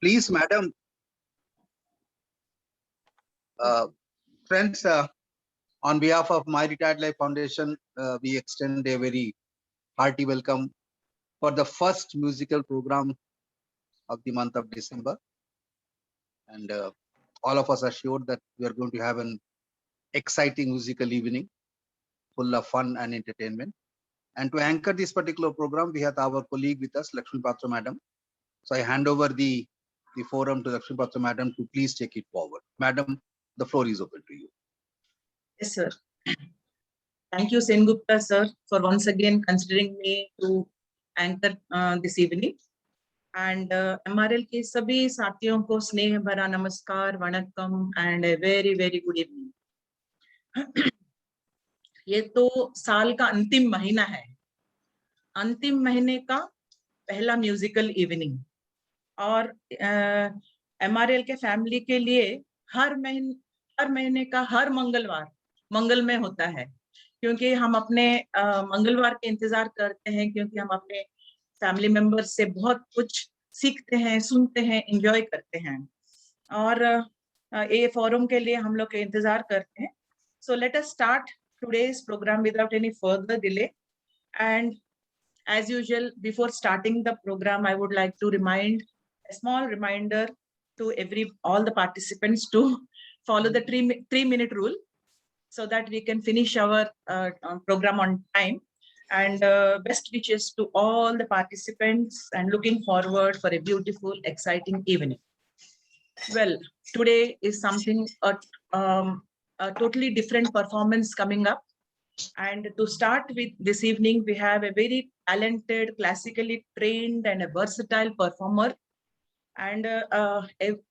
Please, madam. Friends, on behalf of My Retired Life Foundation, we extend a very hearty welcome for the first musical program of the month of December. And all of us are sure that we are going to have an exciting musical evening full of fun and entertainment. And to anchor this particular program, we have our colleague with us, Lakshmi Patra Madam. So I hand over the forum to Lakshmi Patra Madam to please take it forward. Madam, the floor is open to you. Yes, sir. Thank you, Sengupta, sir, for once again considering me to anchor this evening. And MRL के सभी साथियों को स्नेह भरा नमस्कार, वणक्कम and a very very good evening. ये तो साल का अंतिम महीना है. अंतिम महीने का पहला म्यूजिकल इवनिंग और MRL के फैमिली के लिए हर महीने का हर मंगलवार मंगलमय होता है, क्योंकि हम अपने मंगलवार के इंतजार करते हैं, क्योंकि हम अपने फैमिली मेंबर्स से बहुत कुछ सीखते हैं, सुनते हैं, एंजॉय करते हैं और ये फोरम के लिए हम लोग के इंतजार करते हैं. So let us start today's program without any further delay. And as usual, before starting the program, I would like to remind a small reminder to all the participants to follow the 3-minute rule, so that we can finish our program on time. And best wishes to all the participants and looking forward for a beautiful, exciting evening. Well, today is something, a totally different performance coming up. And to start with this evening, we have a very talented, classically trained and a versatile performer. And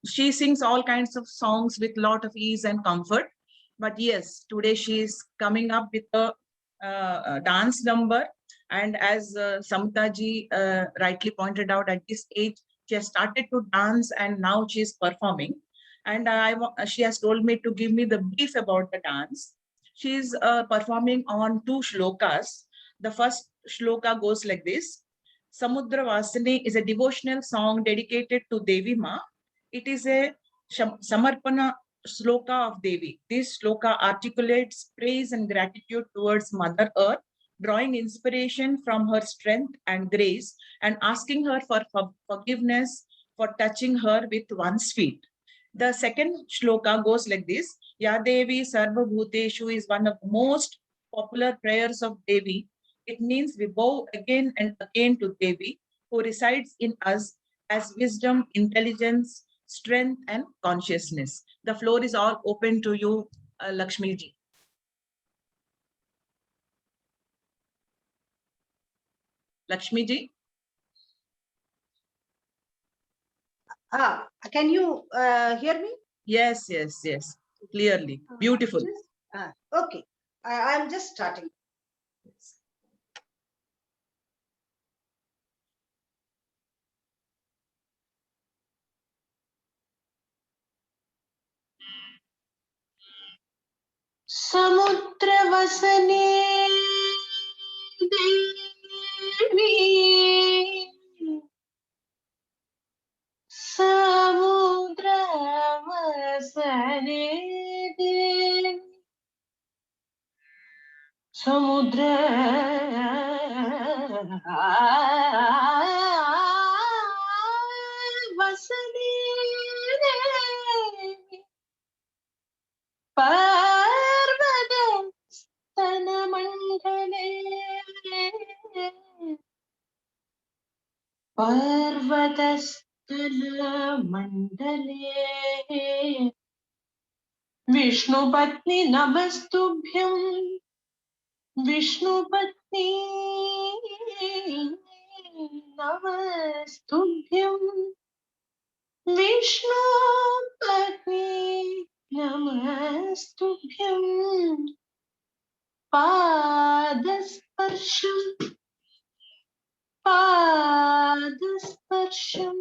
she sings all kinds of songs with a lot of ease and comfort. But yes, today she is coming up with a dance number. And as Samta ji rightly pointed out, at this age, she has started to dance and now she is performing. And she has told me to give me the brief about the dance. She is performing on 2 shlokas. The first shloka goes like this. Samudra Vasini is a devotional song dedicated to Devi Ma. It is a Samarpana shloka of Devi. This shloka articulates praise and gratitude towards Mother Earth, drawing inspiration from her strength and grace and asking her for forgiveness for touching her with one's feet. The second shloka goes like this. Ya Devi Sarva Bhuteshu is one of the most popular prayers of Devi. It means we bow again and again to Devi, who resides in us as wisdom, intelligence, strength, and consciousness. The floor is all open to you, Lakshmi ji. Lakshmi ji? Can you hear me? Yes, yes, yes. Clearly. Beautiful. Okay. I'm just starting. Samudravasane Devi, Samudravasane Devi, Samudravasane Devi, Parvatasthanamandale, Parvatasthanamandale, Vishnupatni Namastubhyam, Vishnupatni Namastubhyam, Vishnupatni Namastubhyam, Padasparsham, Padasparsham,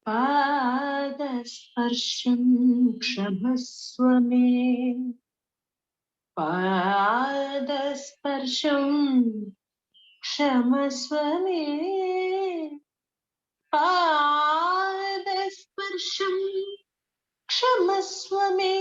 Padasparsham, Kshamaswa me, Padasparsham, Kshamaswa me, Padasparsham, स्पर्शं क्षमस्व मे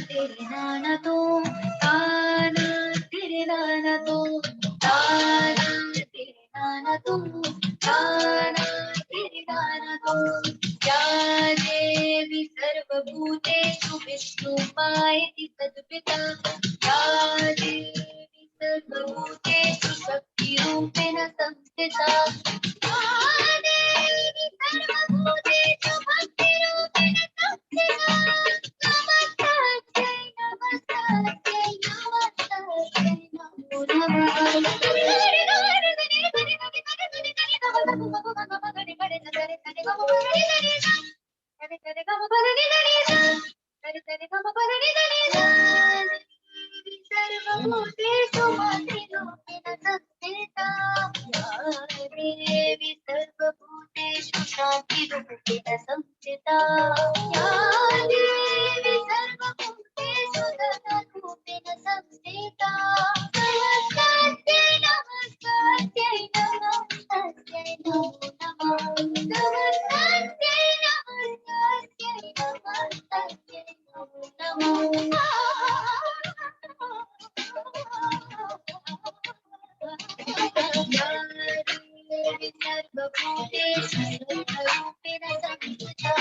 तेरे नाना तो ताना तेरे नाना तो ताना तेरे नाना तो ताना तेरे नाना तो या देवी सर्वभूतेषु विष्णुमायति तद्विता या देवी सर्वभूतेषु शक्तिरूपेण संस्थिता या देवी सर्वभूतेषु भक्तिरूपेण संस्थिता देवी सर्वभूतेषु शान्तिरूपेण संस्थिता या देवी सर्वभूतेषु सदारूपेण संस्थिता नमस्ते नमस्ते नमस्ते नमो नमः नमस्ते नमस्ते नमस्ते नमो देवी सर्वभूतेषु सर्वरूपेण संस्थिता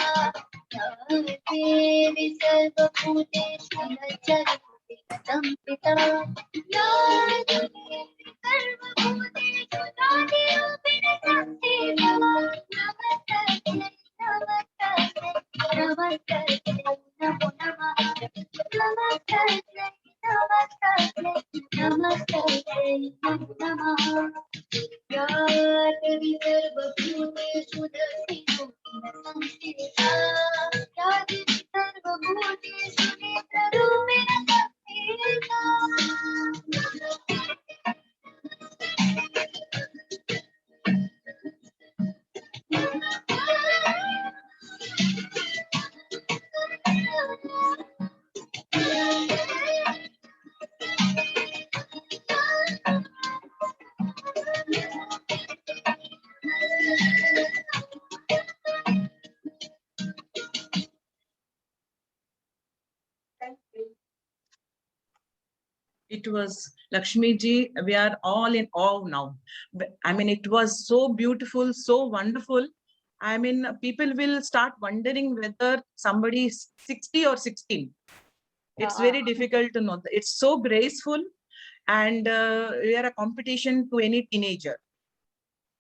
देवी सर्वभूतेषु लज्जारूपेण संस्थिता या देवी सर्वभूतेषु ज्योतिरूपेण संस्थिता नमस्ते नमस्ते नमस्ते नमो नमः नमस्ते नमस्ते नमस्ते नमो नमः या देवी सर्वभूतेषु दर्शिरूपेण संस्थिता या देवी सर्वभूतेषु नेत्ररूपेण संस्थिता It was Lakshmi ji. We are all in awe now. I mean, it was so beautiful, so wonderful. I mean, people will start wondering whether somebody is 60 or 16. It's very difficult to know. It's so graceful, and we are a competition to any teenager.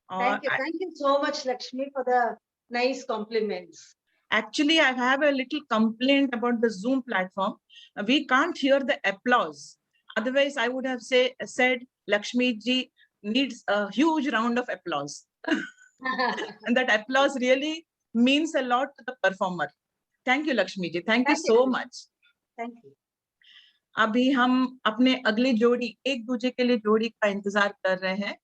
Thank you so much, Lakshmi, for the nice compliments. Actually, I have a little complaint about the Zoom platform. We can't hear the applause. Otherwise, I would have said Lakshmi ji needs a huge round of applause. And that applause really means a lot to the performer. Thank you, Lakshmi ji. Thank you so much. Thank you. अभी हम अपने अगली जोड़ी, एक दूजे के लिए जोड़ी का इंतजार कर रहे हैं।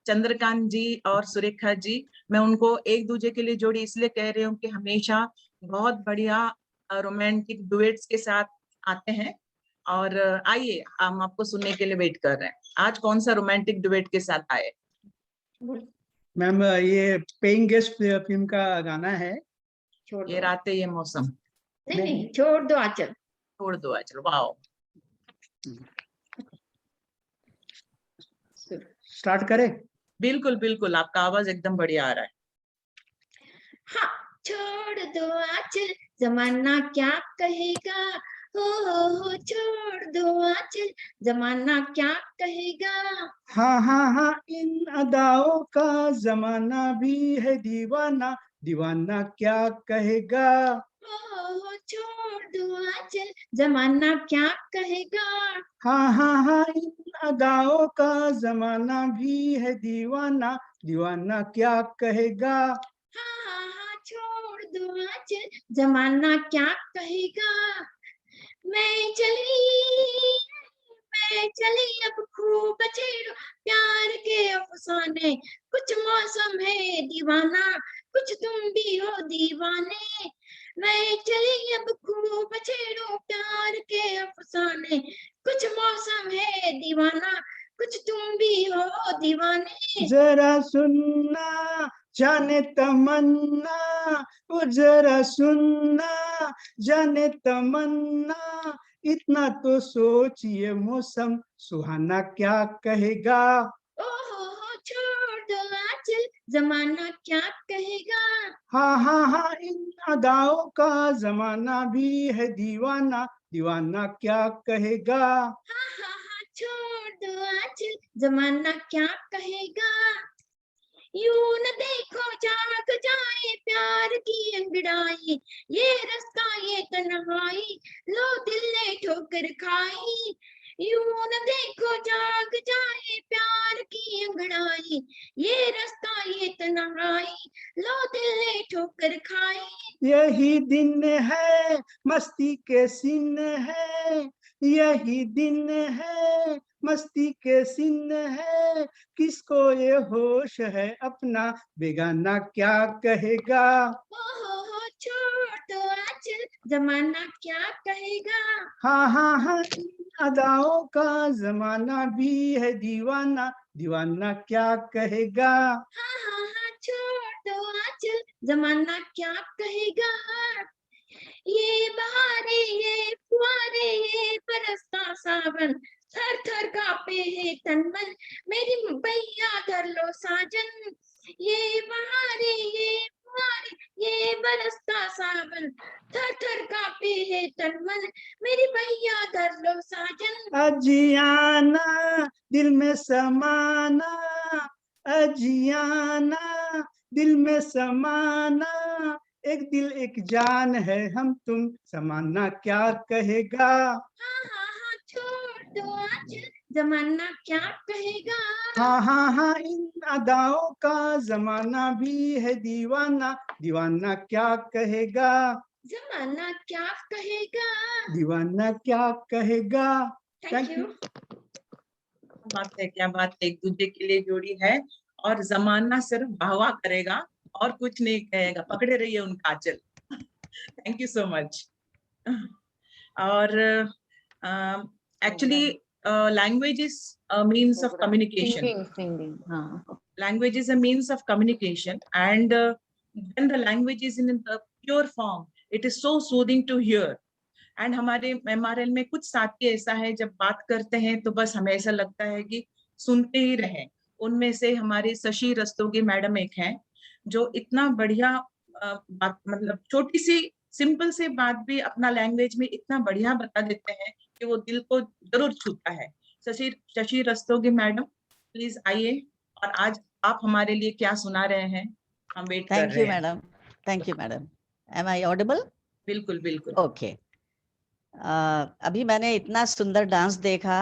चंद्रकांत जी और सुरेखा जी, मैं उनको एक दूजे के लिए जोड़ी इसलिए कह रही हूँ कि हमेशा बहुत बढ़िया रोमांटिक डुएट्स के साथ आते हैं। और आइए, हम आपको सुनने के लिए वेट कर रहे हैं। आज कौन सा रोमांटिक डुएट के साथ आए? मैम, ये पेइंग गेस्ट फिल्म का गाना है, ये रातें ये मौसम। नहीं, छोड़ दो आंचल। छोड़ दो आंचल। वाओ, स्टार्ट करें? बिल्कुल बिल्कुल, आपका आवाज एकदम बढ़िया आ रहा है। हाँ, छोड़ दो आंचल, जमाना क्या कहेगा, हो छोड़ दो आंचल, जमाना क्या कहेगा। हाँ हाँ हाँ, इन अदाओं का जमाना भी है दीवाना, दीवाना क्या कहेगा। हो छोड़ दो आंचल, जमाना क्या कहेगा। हाँ हाँ हाँ, इन अदाओं का जमाना भी है दीवाना, दीवाना क्या कहेगा। हाँ, छोड़ दो आंचल, जमाना क्या कहेगा। मैं चली अब खूब छेड़ो प्यार के अफसाने, कुछ मौसम है दीवाना, कुछ तुम भी हो दीवाने। मैं चली अब खूब छेड़ो प्यार के अफसाने, कुछ मौसम है दीवाना, कुछ तुम भी हो दीवाने। जरा सुनना जाने तमन्ना, वो जरा सुनना जाने तमन्ना, इतना तो सोचिए मौसम सुहाना क्या कहेगा। ओहो छोड़ दो आंचल, जमाना क्या कहेगा। हाँ, इन अदाओं का जमाना भी है दीवाना, दीवाना क्या कहेगा। हाँ, छोड़ दो आंचल, जमाना क्या कहेगा। यूं न देखो जाग जाए प्यार की अंगड़ाई, ये रास्ता ये तन्हाई, लो दिल ने ठोकर खाई। यूं न देखो जाग जाए प्यार की अंगड़ाई, ये रास्ता ये तन्हाई, लो दिल ने ठोकर खाई। यही दिन है मस्ती के सीन है, यही दिन है मस्ती के सीन है, किसको ये होश है अपना बेगाना क्या कहेगा। ओहो छोड़ दो आंचल, जमाना क्या कहेगा। हाँ, इन अदाओं का जमाना भी है दीवाना, दीवाना क्या कहेगा। हाँ, छोड़ दो आंचल, जमाना क्या कहेगा। ये बहारे ये फुहारे ये बरसता सावन, थर थर कांपे है तन मन, मेरी भैया धर लो साजन। ये बहारे ये फुहारे ये बरसता सावन, थर थर कांपे है तन मन, मेरी भैया धर लो साजन। अजियाना दिल में समाना, अजियाना दिल में समाना, एक दिल एक जान है हम तुम, समाना क्या कहेगा। हाँ, छोड़ दो आंचल, जमाना क्या कहेगा। हाँ, इन अदाओं का जमाना भी है दीवाना, दीवाना क्या कहेगा। जमाना क्या कहेगा। दीवाना क्या कहेगा। Thank you. बात है, क्या बात है, एक दूसरे के लिए जोड़ी है और जमाना सिर्फ वाहवा करेगा और कुछ नहीं कहेगा। पकड़े रहिए उनका आंचल। Thank you so much. और actually language is means of communication. Singing, हाँ. Language is a means of communication, and when the language is in the pure form, it is so soothing to hear. And हमारे MRL में कुछ साथी ऐसा है, जब बात करते हैं तो बस हमें ऐसा लगता है कि सुनते ही रहें। उनमें से हमारी शशि रस्तोगी मैडम एक हैं, जो इतना बढ़िया बात, मतलब छोटी सी सिंपल से बात भी अपना लैंग्वेज में इतना बढ़िया बता देते हैं कि वो दिल को जरूर छूता है। शशि रस्तोगी मैडम, प्लीज आइए और आज आप हमारे लिए क्या सुना रहे हैं, हम वेट कर Thank रहे you, हैं। madam. Thank you, madam. Am I audible? बिल्कुल बिल्कुल। Okay. अभी मैंने इतना सुंदर डांस देखा,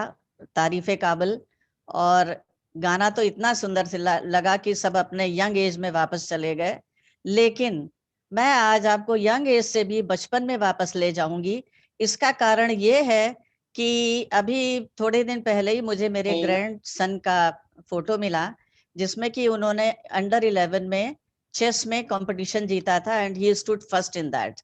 तारीफे काबिल, और गाना तो इतना सुंदर से लगा कि सब अपने यंग एज में वापस चले गए। लेकिन मैं आज आपको यंग एज से भी बचपन में वापस ले जाऊंगी। इसका कारण ये है कि अभी थोड़े दिन पहले ही मुझे मेरे ग्रैंड सन का फोटो मिला, जिसमें कि उन्होंने अंडर 11 में चेस में कंपटीशन जीता था and he stood first in that.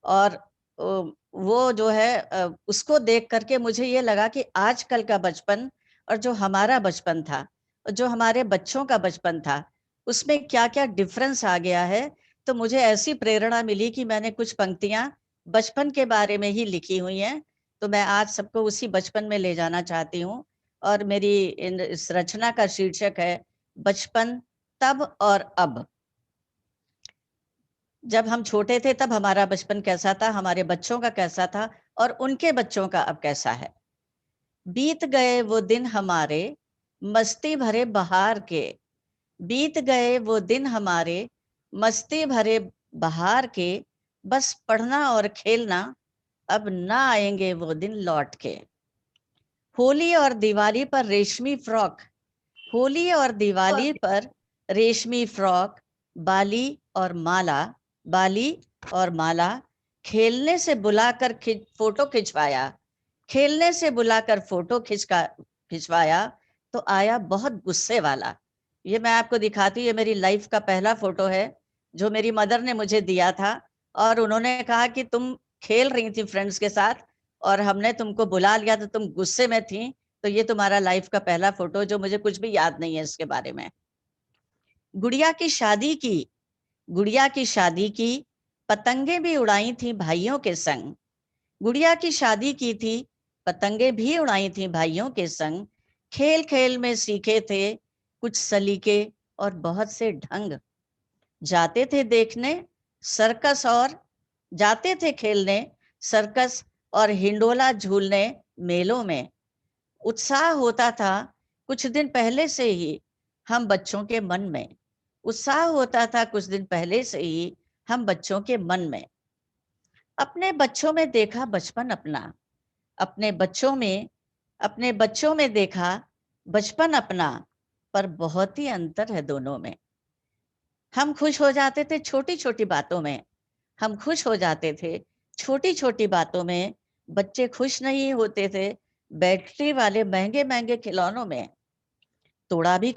और वो जो है उसको देख करके मुझे ये लगा कि आजकल का बचपन और जो हमारा बचपन था, जो हमारे बच्चों का बचपन था, उसमें क्या क्या डिफरेंस आ गया है। तो मुझे ऐसी प्रेरणा मिली कि मैंने कुछ पंक्तियां बचपन के बारे में ही लिखी हुई हैं, तो मैं आज सबको उसी बचपन में ले जाना चाहती हूँ। और मेरी इस रचना का शीर्षक है बचपन तब और अब। जब हम छोटे थे तब हमारा बचपन कैसा था, हमारे बच्चों का कैसा था, और उनके बच्चों का अब कैसा है। बीत गए वो दिन हमारे मस्ती भरे बहार के, बीत गए वो दिन हमारे मस्ती भरे बहार के, बस पढ़ना और खेलना, अब ना आएंगे वो दिन लौट के। होली और दिवाली पर रेशमी फ्रॉक, होली और दिवाली पर रेशमी फ्रॉक, बाली और माला, बाली और माला, खेलने से बुलाकर फोटो खिंचवाया, खेलने से बुलाकर फोटो खिंचवाया तो आया बहुत गुस्से वाला। ये मैं आपको दिखाती हूँ, ये मेरी लाइफ का पहला फोटो है जो मेरी मदर ने मुझे दिया था, और उन्होंने कहा कि तुम खेल रही थी फ्रेंड्स के साथ और हमने तुमको बुला लिया तो तुम गुस्से में थी, तो ये तुम्हारा लाइफ का पहला फोटो, जो मुझे कुछ भी याद नहीं है इसके बारे में। गुड़िया की शादी की, पतंगे भी उड़ाई थी भाइयों के संग। गुड़िया की शादी की थी, पतंगे भी उड़ाई थी भाइयों के संग। खेल खेल में सीखे थे कुछ सलीके और बहुत से ढंग। जाते थे खेलने सर्कस और हिंडोला झूलने मेलों में। उत्साह होता था कुछ दिन पहले से ही हम बच्चों के मन में। अपने बच्चों में देखा बचपन अपना, अपने बच्चों में देखा बचपन अपना, पर बहुत ही अंतर है दोनों में। हम खुश हो जाते थे छोटी छोटी बातों में, बच्चे खुश नहीं होते थे बैटरी वाले महंगे महंगे खिलौनों में। तोड़ा भी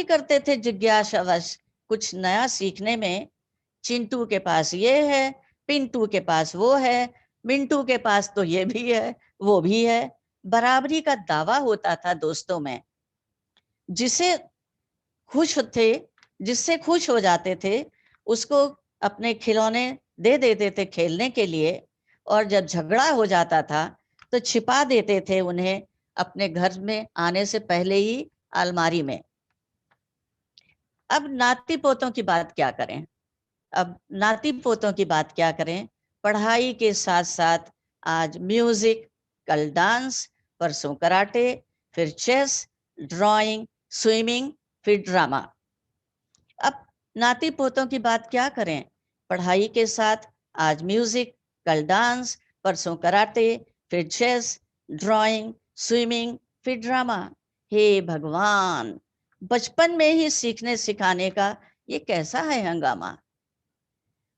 करते थे जिज्ञासावश कुछ नया सीखने में। चिंटू के पास ये है, पिंटू के पास वो है, मिंटू के पास तो ये भी है वो भी है। बराबरी का दावा होता था दोस्तों में। जिससे खुश हो जाते थे उसको अपने खिलौने दे देते थे खेलने के लिए, और जब झगड़ा हो जाता था तो छिपा देते थे उन्हें अपने घर में आने से पहले ही अलमारी में। अब नाती पोतों की बात क्या करें। पढ़ाई के साथ साथ आज म्यूजिक, कल डांस, परसों कराटे, फिर चेस, ड्राइंग, स्विमिंग, फिर ड्रामा। अब नाती पोतों की बात क्या करें। पढ़ाई के साथ आज म्यूजिक, कल डांस, परसों कराटे, फिर चेस, ड्राइंग, स्विमिंग, फिर ड्रामा। हे भगवान, बचपन में ही सीखने सिखाने का ये कैसा है हंगामा।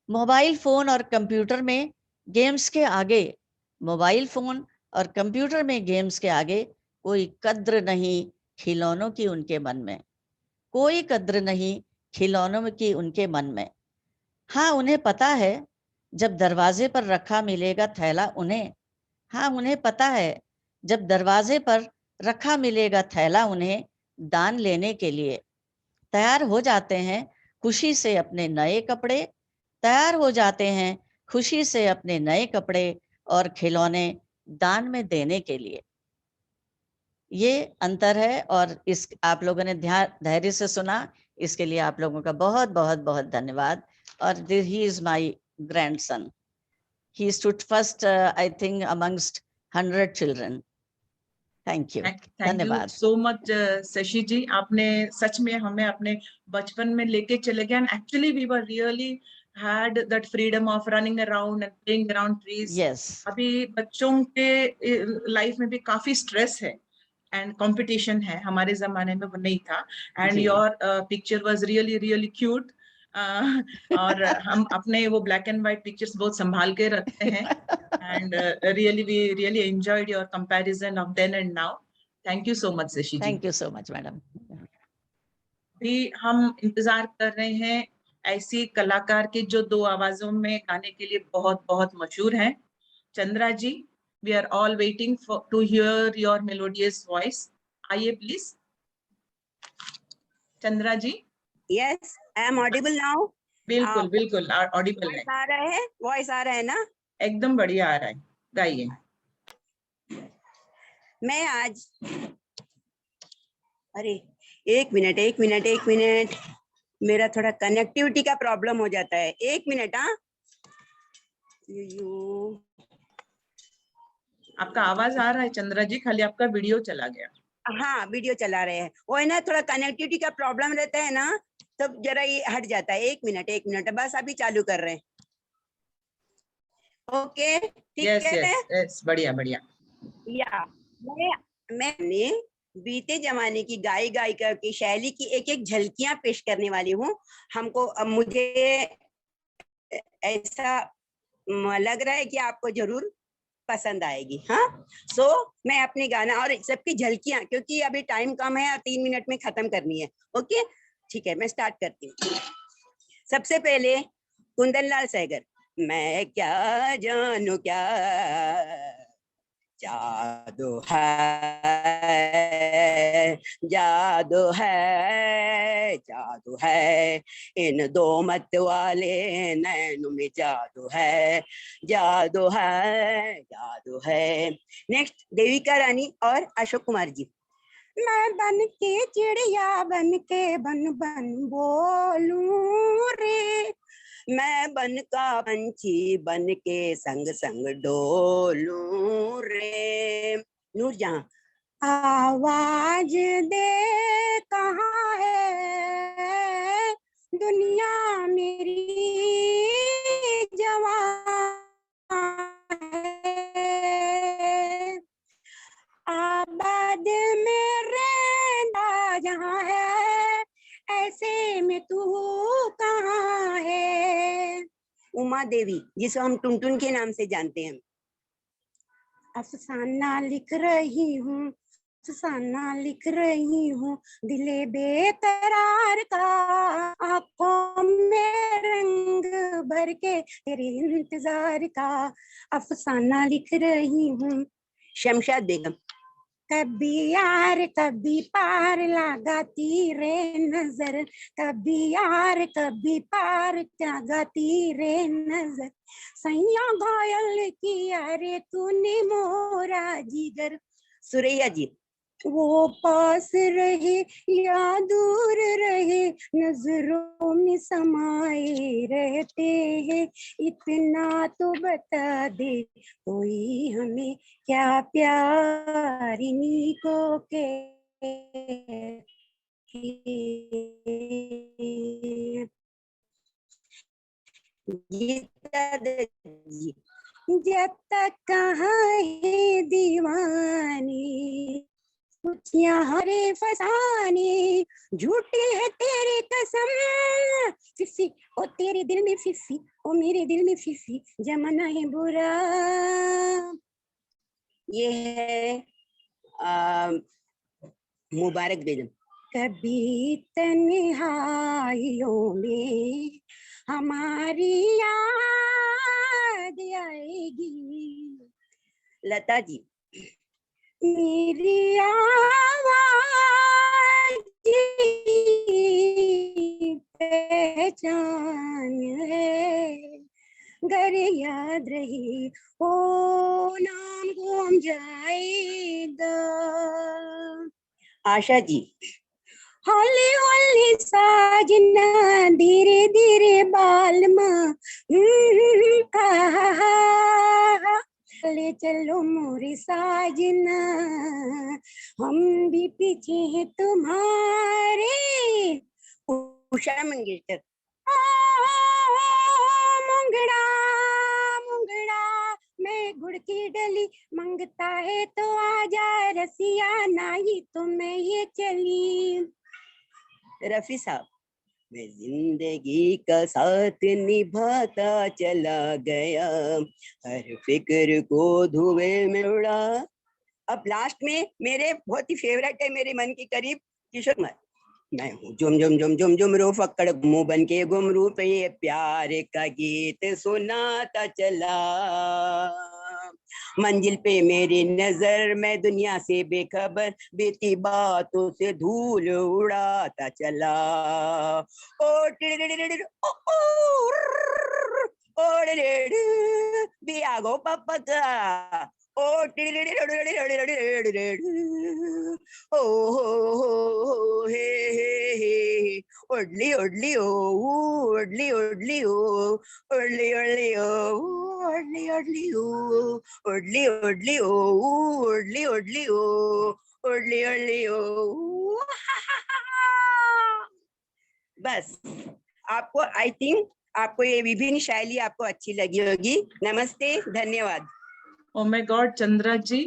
मोबाइल फोन और कंप्यूटर में गेम्स के आगे कोई कद्र नहीं खिलौनों की उनके मन में। हाँ, उन्हें पता है जब दरवाजे पर रखा मिलेगा थैला उन्हें दान लेने के लिए। तैयार हो जाते हैं खुशी से अपने नए कपड़े और खिलौने दान में देने के लिए। ये अंतर है, और आप लोगों ने धैर्य से सुना, इसके लिए आप लोगों का बहुत बहुत बहुत धन्यवाद। और he is my grandson, he stood first I think amongst 100 children. Thank you. Thank you so much Shashi ji, आपने सच में हमें अपने बचपन में लेके चले गए। And actually we were really had that freedom of running around and playing around trees. Yes. अभी बच्चों के लाइफ में भी काफी स्ट्रेस है एंड कंपटीशन है, हमारे जमाने में वो नहीं था। And your picture was really really cute. और हम अपने वो ब्लैक एंड व्हाइट पिक्चर्स बहुत संभाल के रखते हैं। And really we really enjoyed your comparison of then and now. Thank you so much Shashi ji. Thank you so much madam. भी हम इंतजार कर रहे हैं ऐसी कलाकार के जो दो आवाजों में गाने के लिए बहुत बहुत मशहूर हैं। Chandra ji, we are all waiting to hear your melodious voice. आइए please Chandra ji. Yes, I am audible now. बिल्कुल बिल्कुल ऑडिबल है। वॉइस आ रहा है ना? एकदम बढ़िया आ रहा है, गाइए। मैं आज एक मिनट, मेरा थोड़ा कनेक्टिविटी का प्रॉब्लम हो जाता है। 1 मिनट। हाँ, आपका आवाज आ रहा है चंद्रा जी, खाली आपका वीडियो चला गया। हाँ, वीडियो चला रहे हैं, वो है ना, थोड़ा कनेक्टिविटी का प्रॉब्लम रहता है ना, तो जरा ये हट जाता है। 1 मिनट बस, अभी चालू कर रहे हैं। ओके, ठीक है। यस, बढ़िया बढ़िया। या मैंने बीते जमाने की गायिका की शैली की एक झलकियां पेश करने वाली हूँ। मुझे ऐसा लग रहा है कि आपको जरूर पसंद आएगी। हाँ, सो मैं अपने गाना और सबकी झलकियां, क्योंकि अभी टाइम कम है और 3 मिनट में खत्म करनी है। ओके, ठीक है, मैं स्टार्ट करती हूँ। सबसे पहले कुंदन लाल सहगर, मैं क्या जानू क्या जादू है, जादू है, जादू है, इन दो मत वाले नैनों में जादू है, जादू है, जादू है। नेक्स्ट देविका रानी और अशोक कुमार जी। मैं बन के चिड़िया बन के बन बन बोलूं रे, मैं बन का पंछी बन के संग संग डोलूं रे। नूरजहां, आवाज दे कहाँ है दुनिया मेरी जवां है, आबाद में रहना जहाँ है, ऐसे में तू कहाँ है। उमा देवी, जिसे हम टुनटुन के नाम से जानते हैं। अफसाना लिख रही हूँ, अफसाना लिख रही हूँ, दिले बेकरार का, आंखों में रंग भर के तेरे इंतजार का, अफसाना लिख रही हूँ। शमशाद बेगम, कभी यार कभी पार लगाती रे नजर, कभी यार कभी पार लगाती रे नजर, सैया घायल किया रे तूने मोरा जिगर। सुरैया जी, वो पास रहे या दूर रहे, नजरों में समाये रहते हैं, इतना तो बता दे कोई हमें क्या प्यार इन्हीं को कहते। गीता दत्त जी, जब तक कहाँ है दीवानी, कुछ यहाँ रे फसाने, झूठी है तेरी कसम फिफी, ओ तेरे दिल में फिफी, ओ मेरे दिल में फिफी, जमाना है बुरा। ये है मुबारक बेगम। कभी तन्हाइयों में हमारी याद आएगी। लता जी, मेरी आवाज पहचान है, घर याद रही ओ नाम घूम जाएगा। आशा जी, हौली हौली साजना धीरे धीरे बालमा, चले चलो मोरे साजना, हम भी पीछे हैं तुम्हारे। उषा मंगेशकर, मुंगड़ा मुंगड़ा मैं गुड़ की डली, मंगता है तो आजा रसिया, नहीं तो मैं ये चली। रफी साहब, मैं जिंदगी का साथ निभाता चला गया, हर फिक्र को धुएं में उड़ा। अब लास्ट में मेरे बहुत ही फेवरेट है, मेरे मन के करीब, किशोर कुमार। मैं हूँ जुम जुम जुम जुम जुम रो फक्कड़ मुंह बन के घुमरू पे, ये प्यार का गीत सुनाता चला, मंजिल पे मेरी नजर, मैं दुनिया से बेखबर, बीती बातों से धूल उड़ाता चला। ओ भी आगो पापा का, ओ हो हे हे, ओडली ओडली ओ, ओडली ओडली ओ, ओडली ओडली ओ, ओडली ओडली ओ, ओडली ओडली ओ, ओडली ओडली ओ, ओडली ओडली ओ। बस आपको, आई थिंक आपको ये विभिन्न शैली आपको अच्छी लगी होगी। नमस्ते, धन्यवाद। Oh my God, Chandra ji,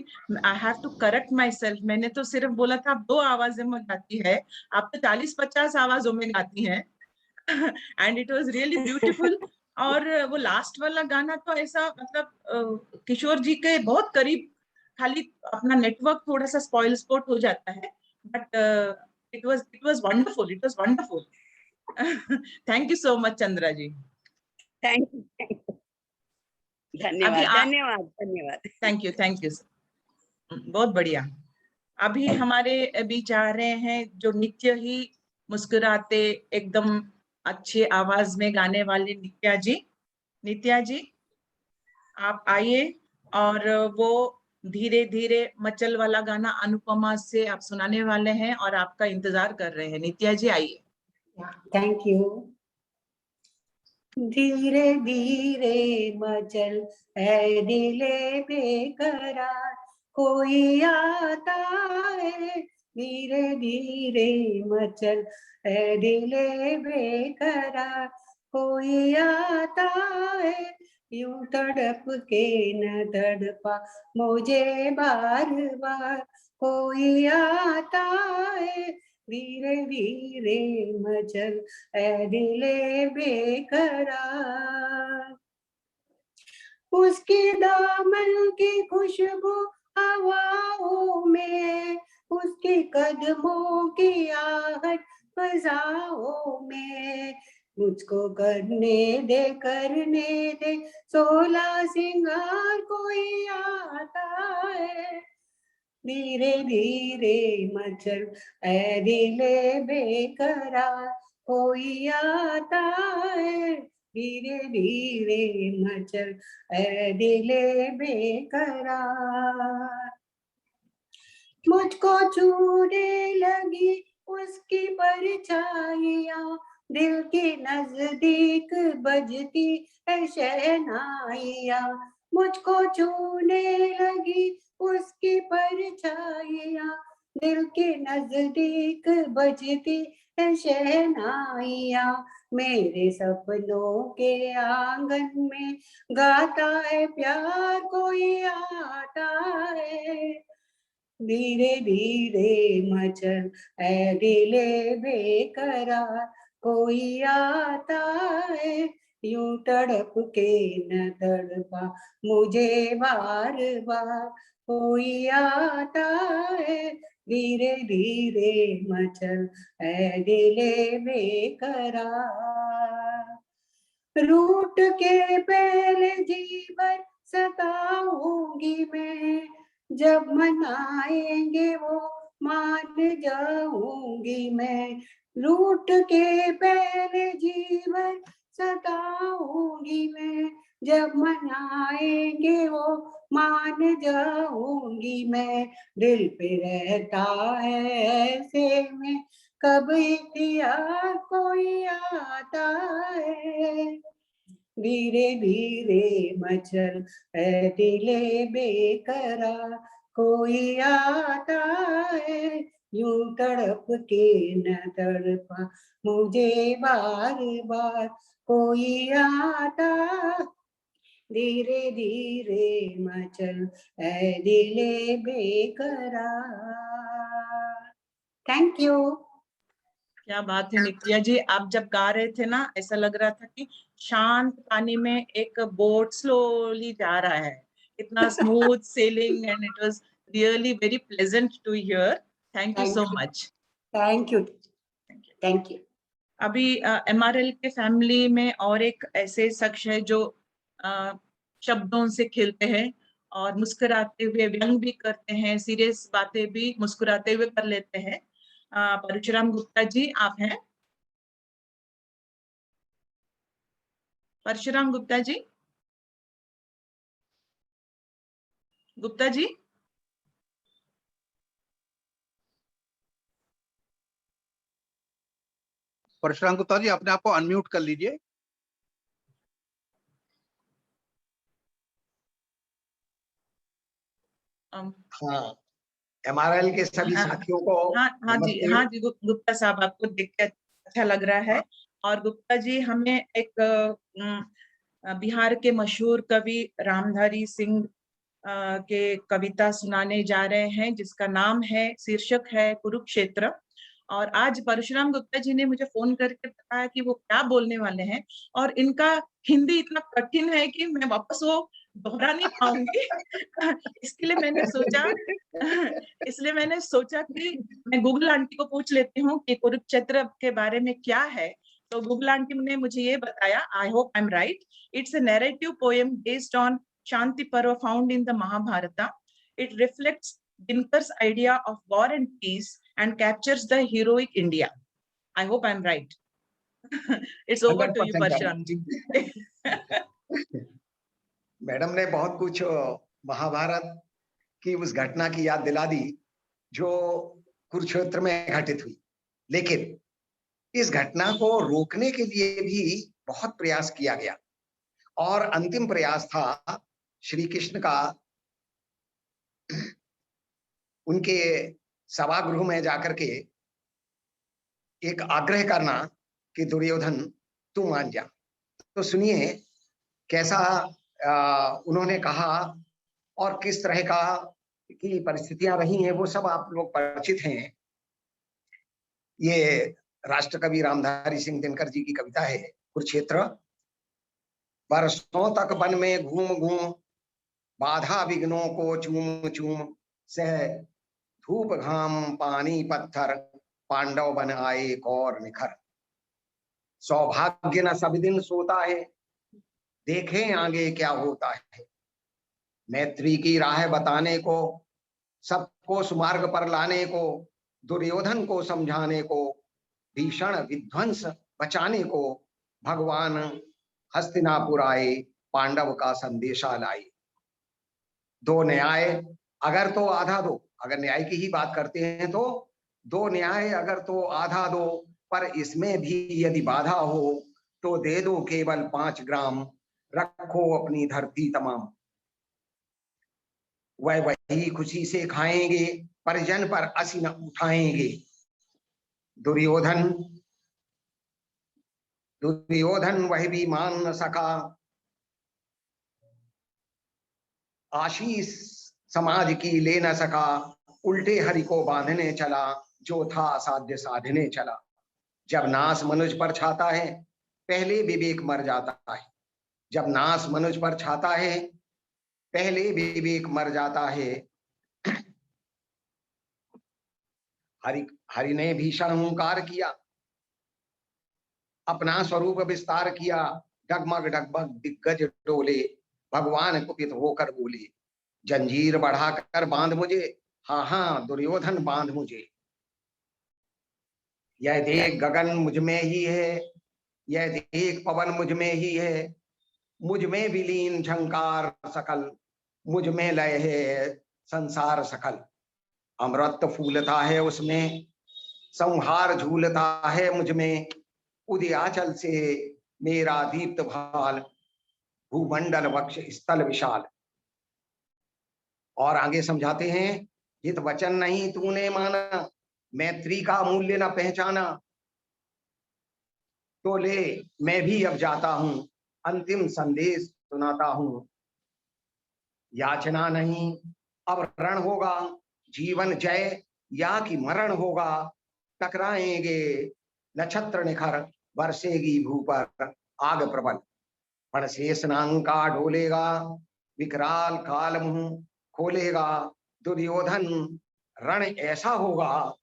I have to correct myself. मैंने तो सिर्फ बोला था आप 2 आवाजें में गाती है, आप तो 40-50 आवाजों में गाती हैं। And it was really beautiful. और वो लास्ट वाला गाना तो ऐसा मतलब किशोर जी के बहुत करीब, खाली अपना नेटवर्क थोड़ा सा स्पॉइल स्पॉट हो जाता है, but it was wonderful, it was wonderful. Thank you so much Chandra ji. Thank you, धन्यवाद धन्यवाद धन्यवाद। थैंक यू बहुत बढ़िया। अभी हमारे बीच आ रहे हैं जो नित्य ही मुस्कुराते, एकदम अच्छे आवाज में गाने वाले नित्या जी। नित्या जी आप आइए, और वो धीरे धीरे मचल वाला गाना अनुपमा से आप सुनाने वाले हैं और आपका इंतजार कर रहे हैं। नित्या जी आइए। Thank you. धीरे धीरे मचल है दिले बेकरार, कोई आता है। धीरे धीरे मचल है दिले बेकरार, कोई आता है। यूं तड़प के न तड़पा मुझे बार बार, कोई आता है। धीरे धीरे मचल है दिले बेकरार, उसके दामन की खुशबू हवाओं में, उसके कदमों की आहट फजाओं में। मुझको करने दे 16 सिंगार, कोई आता है। धीरे धीरे मचल है दिले बेकरार, कोई आता है। धीरे धीरे मचल है दिले बेकरार, मुझको छूने लगी उसकी परछाइयाँ, दिल के नजदीक बजती है शहनाइयाँ। मुझको छूने लगी उसकी परछाइयाँ, दिल के नजदीक बजती है शहनाइयाँ। मेरे सपनों के आंगन में गाता है प्यार, कोई आता है। धीरे धीरे मचल है दिले बेकरार, कोई आता है। यूं तड़प के न तड़पा मुझे बार बार, कोई आता है। धीरे धीरे मचल है दिले बेकरार, रूठ के पहले जीवन सताऊंगी मैं, जब मनाएंगे वो मान जाऊंगी मैं। रूठ के पहले जीवन सताऊंगी मैं, जब मनाएंगे वो मान जाऊंगी मैं। दिल पे रहता है ऐसे में कब इख्तियार, कोई आता है। धीरे धीरे मचल है दिले बेकरार, कोई आता है। यूं तड़प के न तड़पा मुझे बार बार, कोई आता। धीरे धीरे मचल है दिले बेकरार। Thank you. क्या बात है नित्या जी, आप जब गा रहे थे ना, ऐसा लग रहा था कि शांत पानी में एक बोट स्लोली जा रहा है, इतना smooth sailing, and it was really very pleasant to hear. Thank you so much. Thank you thank you. अभी MRL के फैमिली में और एक ऐसे शख्स है जो शब्दों से खेलते हैं और मुस्कुराते हुए व्यंग भी करते हैं, सीरियस बातें भी मुस्कुराते हुए कर लेते हैं। परशुराम गुप्ता जी आप हैं? परशुराम गुप्ता जी, गुप्ता जी परशुराम गुप्ता जी अपने आप को अनम्यूट कर लीजिए। हाँ, MRL के सभी साथियों को हाँ जी गुप्ता साहब, आपको देख के अच्छा लग रहा है। और गुप्ता जी हमें एक बिहार के मशहूर कवि रामधारी सिंह के कविता सुनाने जा रहे हैं, जिसका नाम है, शीर्षक है कुरुक्षेत्र। और आज परशुराम गुप्ता जी ने मुझे फोन करके बताया कि वो क्या बोलने वाले हैं, और इनका हिंदी इतना कठिन है कि मैं वापस वो दोहरा नहीं पाऊंगी। इसके लिए मैंने सोचा कि मैं गूगल आंटी को पूछ लेती हूँ कि कुरुक्षेत्र के बारे में क्या है। तो गूगल आंटी ने मुझे ये बताया, I hope I am right, it's a narrative poem based on Shanti Parva found in the Mahabharata. It reflects Dinkar's idea of war and peace and captures the heroic India. I hope I'm right. It's over to you, 100% Parshuram ji. Madam ने बहुत कुछ महाभारत की उस घटना की याद दिला दी जो कुरुक्षेत्र में घटित हुई, लेकिन इस घटना को रोकने के लिए भी बहुत प्रयास किया गया और अंतिम प्रयास था श्री कृष्ण का उनके सभागृह में जाकर के एक आग्रह करना कि दुर्योधन तू मान जा। तो सुनिए कैसा उन्होंने कहा और किस तरह का की परिस्थितियां रही हैं, वो सब आप लोग परिचित हैं। ये राष्ट्रकवि रामधारी सिंह दिनकर जी की कविता है कुरुक्षेत्र। बरसों तक वन में घूम घूम बाधा विघ्नों को चूम चूम से धूप घाम पानी पत्थर पांडव बन आए कौर निखर। सौभाग्य न सब दिन सोता है देखें आगे क्या होता है। मैत्री की राह बताने को सबको सुमार्ग पर लाने को दुर्योधन को समझाने को भीषण विध्वंस बचाने को भगवान हस्तिनापुर आए पांडव का संदेशा लाए। दो न्याय अगर तो आधा दो, अगर न्याय की ही बात करते हैं तो दो न्याय अगर तो आधा दो, पर इसमें भी यदि बाधा हो तो दे दो केवल 5 ग्राम, रखो अपनी धरती तमाम। वह वही खुशी से खाएंगे परिजन पर असी न उठाएंगे। दुर्योधन वह भी मान न सका, आशीष समाज की ले न सका, उल्टे हरि को बांधने चला, जो था असाध्य साधने चला। जब नाश मनुष्य पर छाता है पहले विवेक मर जाता है। जब नाश मनुष्य पर छाता है पहले विवेक मर जाता है। हरि ने भीषण हुंकार किया, अपना स्वरूप विस्तार किया, डगमग डगमग दिग्गज डोले, भगवान कुपित होकर बोले, जंजीर बढ़ाकर बांध मुझे, हाँ हाँ दुर्योधन बांध मुझे। यह देख गगन मुझ में ही है, यह देख पवन मुझ में ही है, मुझ में विलीन झंकार सकल, मुझ में लय है संसार सकल। अमृत फूलता है उसमें, संहार झूलता है मुझ में, उदयाचल से मेरा दीप्त भाल, भूमंडल वक्ष स्थल विशाल। और आगे समझाते हैं, हित वचन नहीं तूने माना, मैत्री का मूल्य न पहचाना, तो ले मैं भी अब जाता हूं, अंतिम संदेश सुनाता हूं। याचना नहीं अब रण होगा, जीवन जय या कि मरण होगा, टकराएंगे नक्षत्र निखर, बरसेगी भू पर आग प्रबल। पण शेष नांका ढोलेगा, विकराल काल मुंह खोलेगा, दुर्योधन रण ऐसा होगा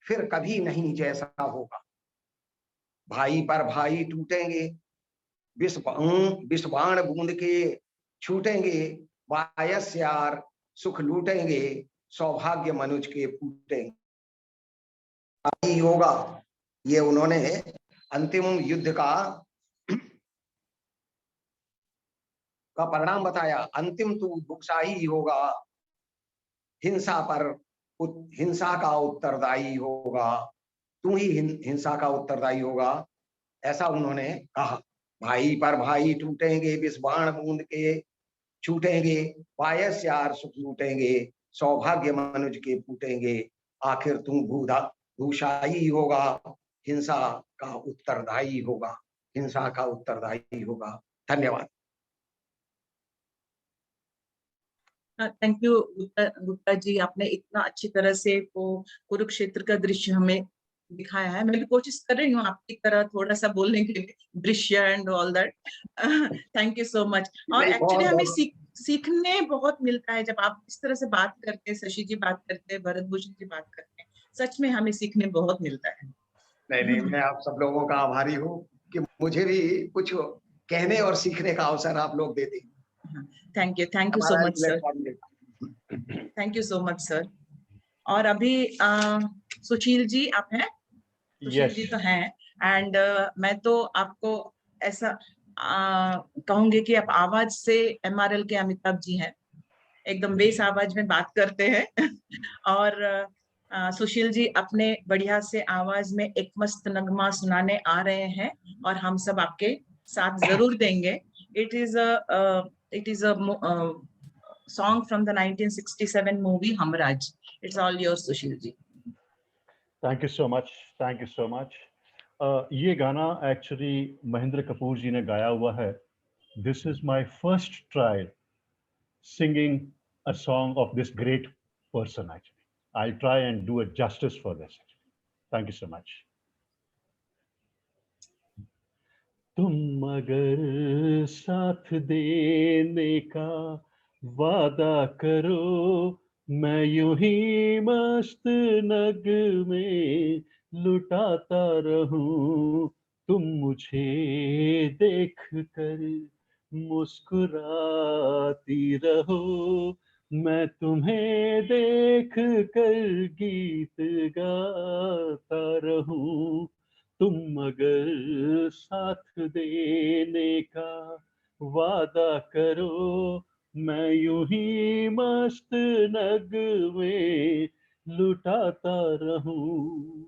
फिर कभी नहीं जैसा होगा। भाई पर भाई टूटेंगे, विष बाण बूंद के छूटेंगे, वायस्यार सुख लूटेंगे, सौभाग्य मनुष्य के फूटेंगे। होगा, ये उन्होंने अंतिम युद्ध का परिणाम बताया। अंतिम तू दुखशाही होगा, हिंसा का उत्तरदायी होगा, तू ही हिंसा का उत्तरदायी होगा, ऐसा उन्होंने कहा। भाई पर भाई टूटेंगे, विष बाण बूंद के छूटेंगे, वायस्यार सुख लूटेंगे, सौभाग्य मनुष्य के फूटेंगे, आखिर तू भूषाई होगा, हिंसा का उत्तरदायी होगा, हिंसा का उत्तरदायी होगा। धन्यवाद। थैंक यू गुप्ता जी, आपने इतना अच्छी तरह से वो कुरुक्षेत्र का दृश्य हमें दिखाया है। मैं भी कोशिश कर रही हूँ आपकी तरह थोड़ा सा बोलने के लिए, दृश्य and all that. Thank you so much. और नहीं, एक्चुअली बहुत हमें बहुत सीखने बहुत मिलता है जब आप इस तरह से बात करते हैं, शशि जी बात करते हैं, भरत भूषण जी बात करते हैं, सच में हमें सीखने बहुत मिलता है। नहीं नहीं, मैं आप सब लोगों का आभारी हूँ कि मुझे भी कुछ कहने और सीखने का अवसर आप लोग देते हैं। थैंक यू सो हमारा मच एक sir, platform thank you so much sir. और अभी सुशील जी आप हैं? सुशील जी Yes. तो हैं। एंड मैं तो आपको ऐसा कहूंगी कि आप आवाज से MRL के अमिताभ जी हैं, एकदम बेस आवाज में बात करते हैं। और सुशील जी अपने बढ़िया से आवाज में एक मस्त नगमा सुनाने आ रहे हैं और हम सब आपके साथ जरूर देंगे। It is a song from the 1967 movie Hamraj. It's all yours, Sushil ji. Thank you so much. Thank you so much. ये गाना एक्चुअली महेंद्र कपूर जी ने गाया हुआ है. This is my first try singing a song of this great person actually. I'll try and do a justice for this. Thank you so much. तुम अगर साथ देने का वादा करो, मैं यूं ही मस्त नग में लुटाता रहूं. तुम मुझे देख कर मुस्कुराती रहो, मैं तुम्हें देख कर गीत गाता रहूं. तुम अगर साथ देने का वादा करो, मैं यूं ही मस्त नग में लुटाता रहूं.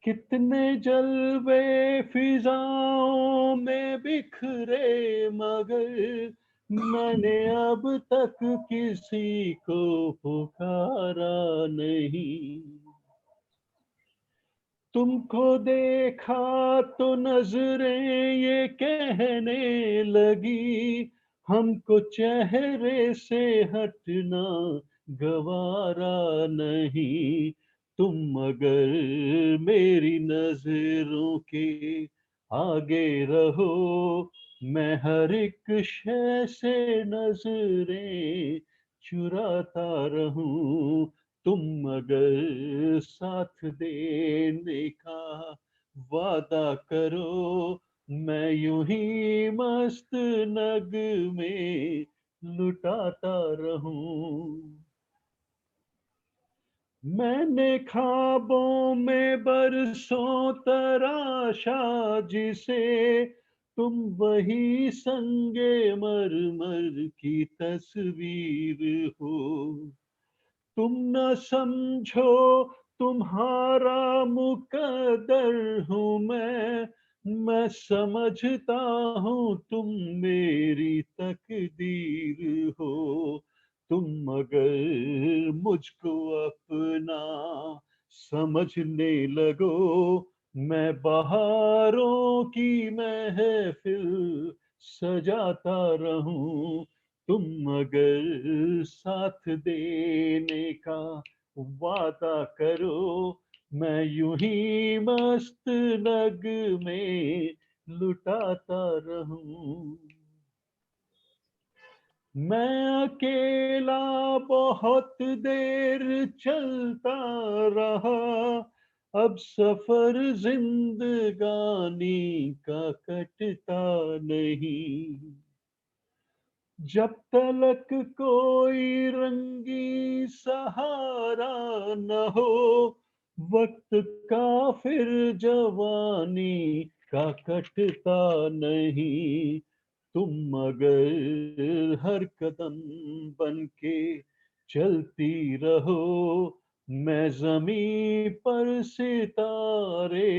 कितने जलवे फिजाओं में बिखरे, मगर मैंने अब तक किसी को पुकारा नहीं. तुमको देखा तो नजरें ये कहने लगी, हमको चेहरे से हटना गवारा नहीं. तुम अगर मेरी नजरों के आगे रहो, मैं हर एक शय से नजरें चुराता रहूं. तुम अगर साथ देने का वादा करो, मैं यूं ही मस्त नग में लुटाता रहूं. मैंने ख्वाबों में बरसों तराशा जिसे, तुम वही संगे मरमर की तस्वीर हो. तुम न समझो तुम्हारा मुकद्दर हूँ मैं समझता हूँ तुम मेरी तकदीर हो. तुम अगर मुझको अपना समझने लगो, मैं बहारों की महफिल सजाता रहूं. तुम अगर साथ देने का वादा करो, मैं यूं ही मस्त नग में लुटाता रहूं. मैं अकेला बहुत देर चलता रहा, अब सफर जिंदगानी का कटता नहीं. जब तलक कोई रंगी सहारा न हो, वक्त का फिर जवानी का कटता नहीं. तुम अगर हर कदम बन के चलती रहो, मैं जमीन पर सितारे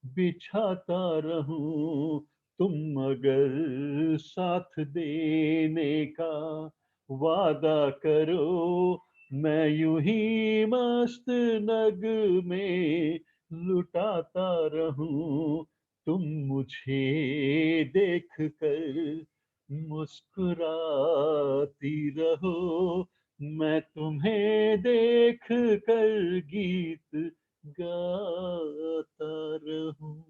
बिछाता रहूं. तुम अगर साथ देने का वादा करो, मैं यूं ही मस्त नग में लुटाता रहूं. तुम मुझे देख कर मुस्कुराती रहो, मैं तुम्हें देख कर गीत गाता रहूं.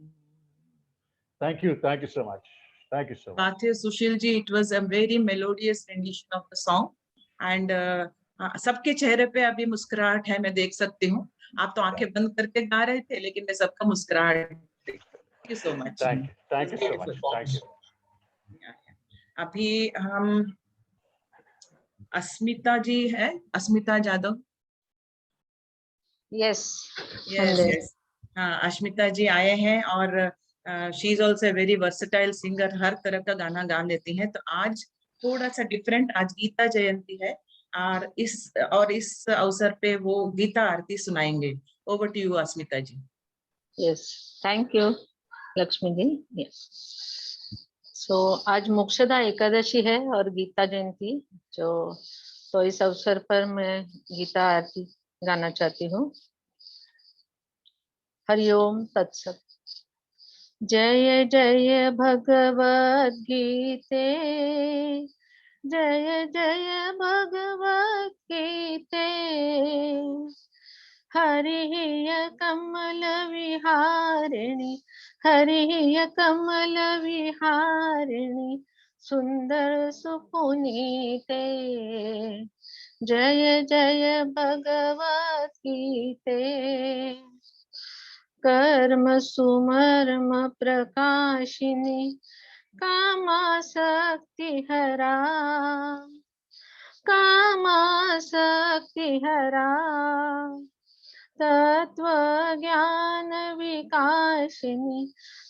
Thank you so much. Thank you so much. बात है Sushil ji, it was a very melodious rendition of the song and सबके चेहरे पे अभी मुस्कुराहट है, मैं देख सकती हूँ. आप तो आंखें बंद करके गा रहे थे, लेकिन मैं सबका मुस्कुराहट. Thank you so much. Thank you so much. Thank you. अभी हम अस्मिता जी है, अस्मिता जादव. Yes. यस. हाँ, अस्मिता जी आए हैं और she is also very versatile singer, हर तरह का गाना गा लेती हैं. तो आज थोड़ा सा डिफरेंट, आज गीता जयंती है और इस अवसर पे वो गीता आरती सुनाएंगे. Over to you Asmita ji. Yes. Thank you, Lakshmi ji. Yes. So आज मोक्षदा एकादशी है और गीता जयंती, तो इस अवसर पर मैं गीता आरती गाना चाहती हूँ. हरिओम तत्सत. जय जय भगवद गीते, जय जय भगवद गीते, हरिः कमल विहारिणि, हरिः कमल विहारिणि, सुंदर सुपुनीते. जय जय भगवद गीते. कर्म सुमर्म प्रकाशिनी, कामासक्ति हरा, कामासक्ति हरा, तत्व ज्ञान विकासिनी,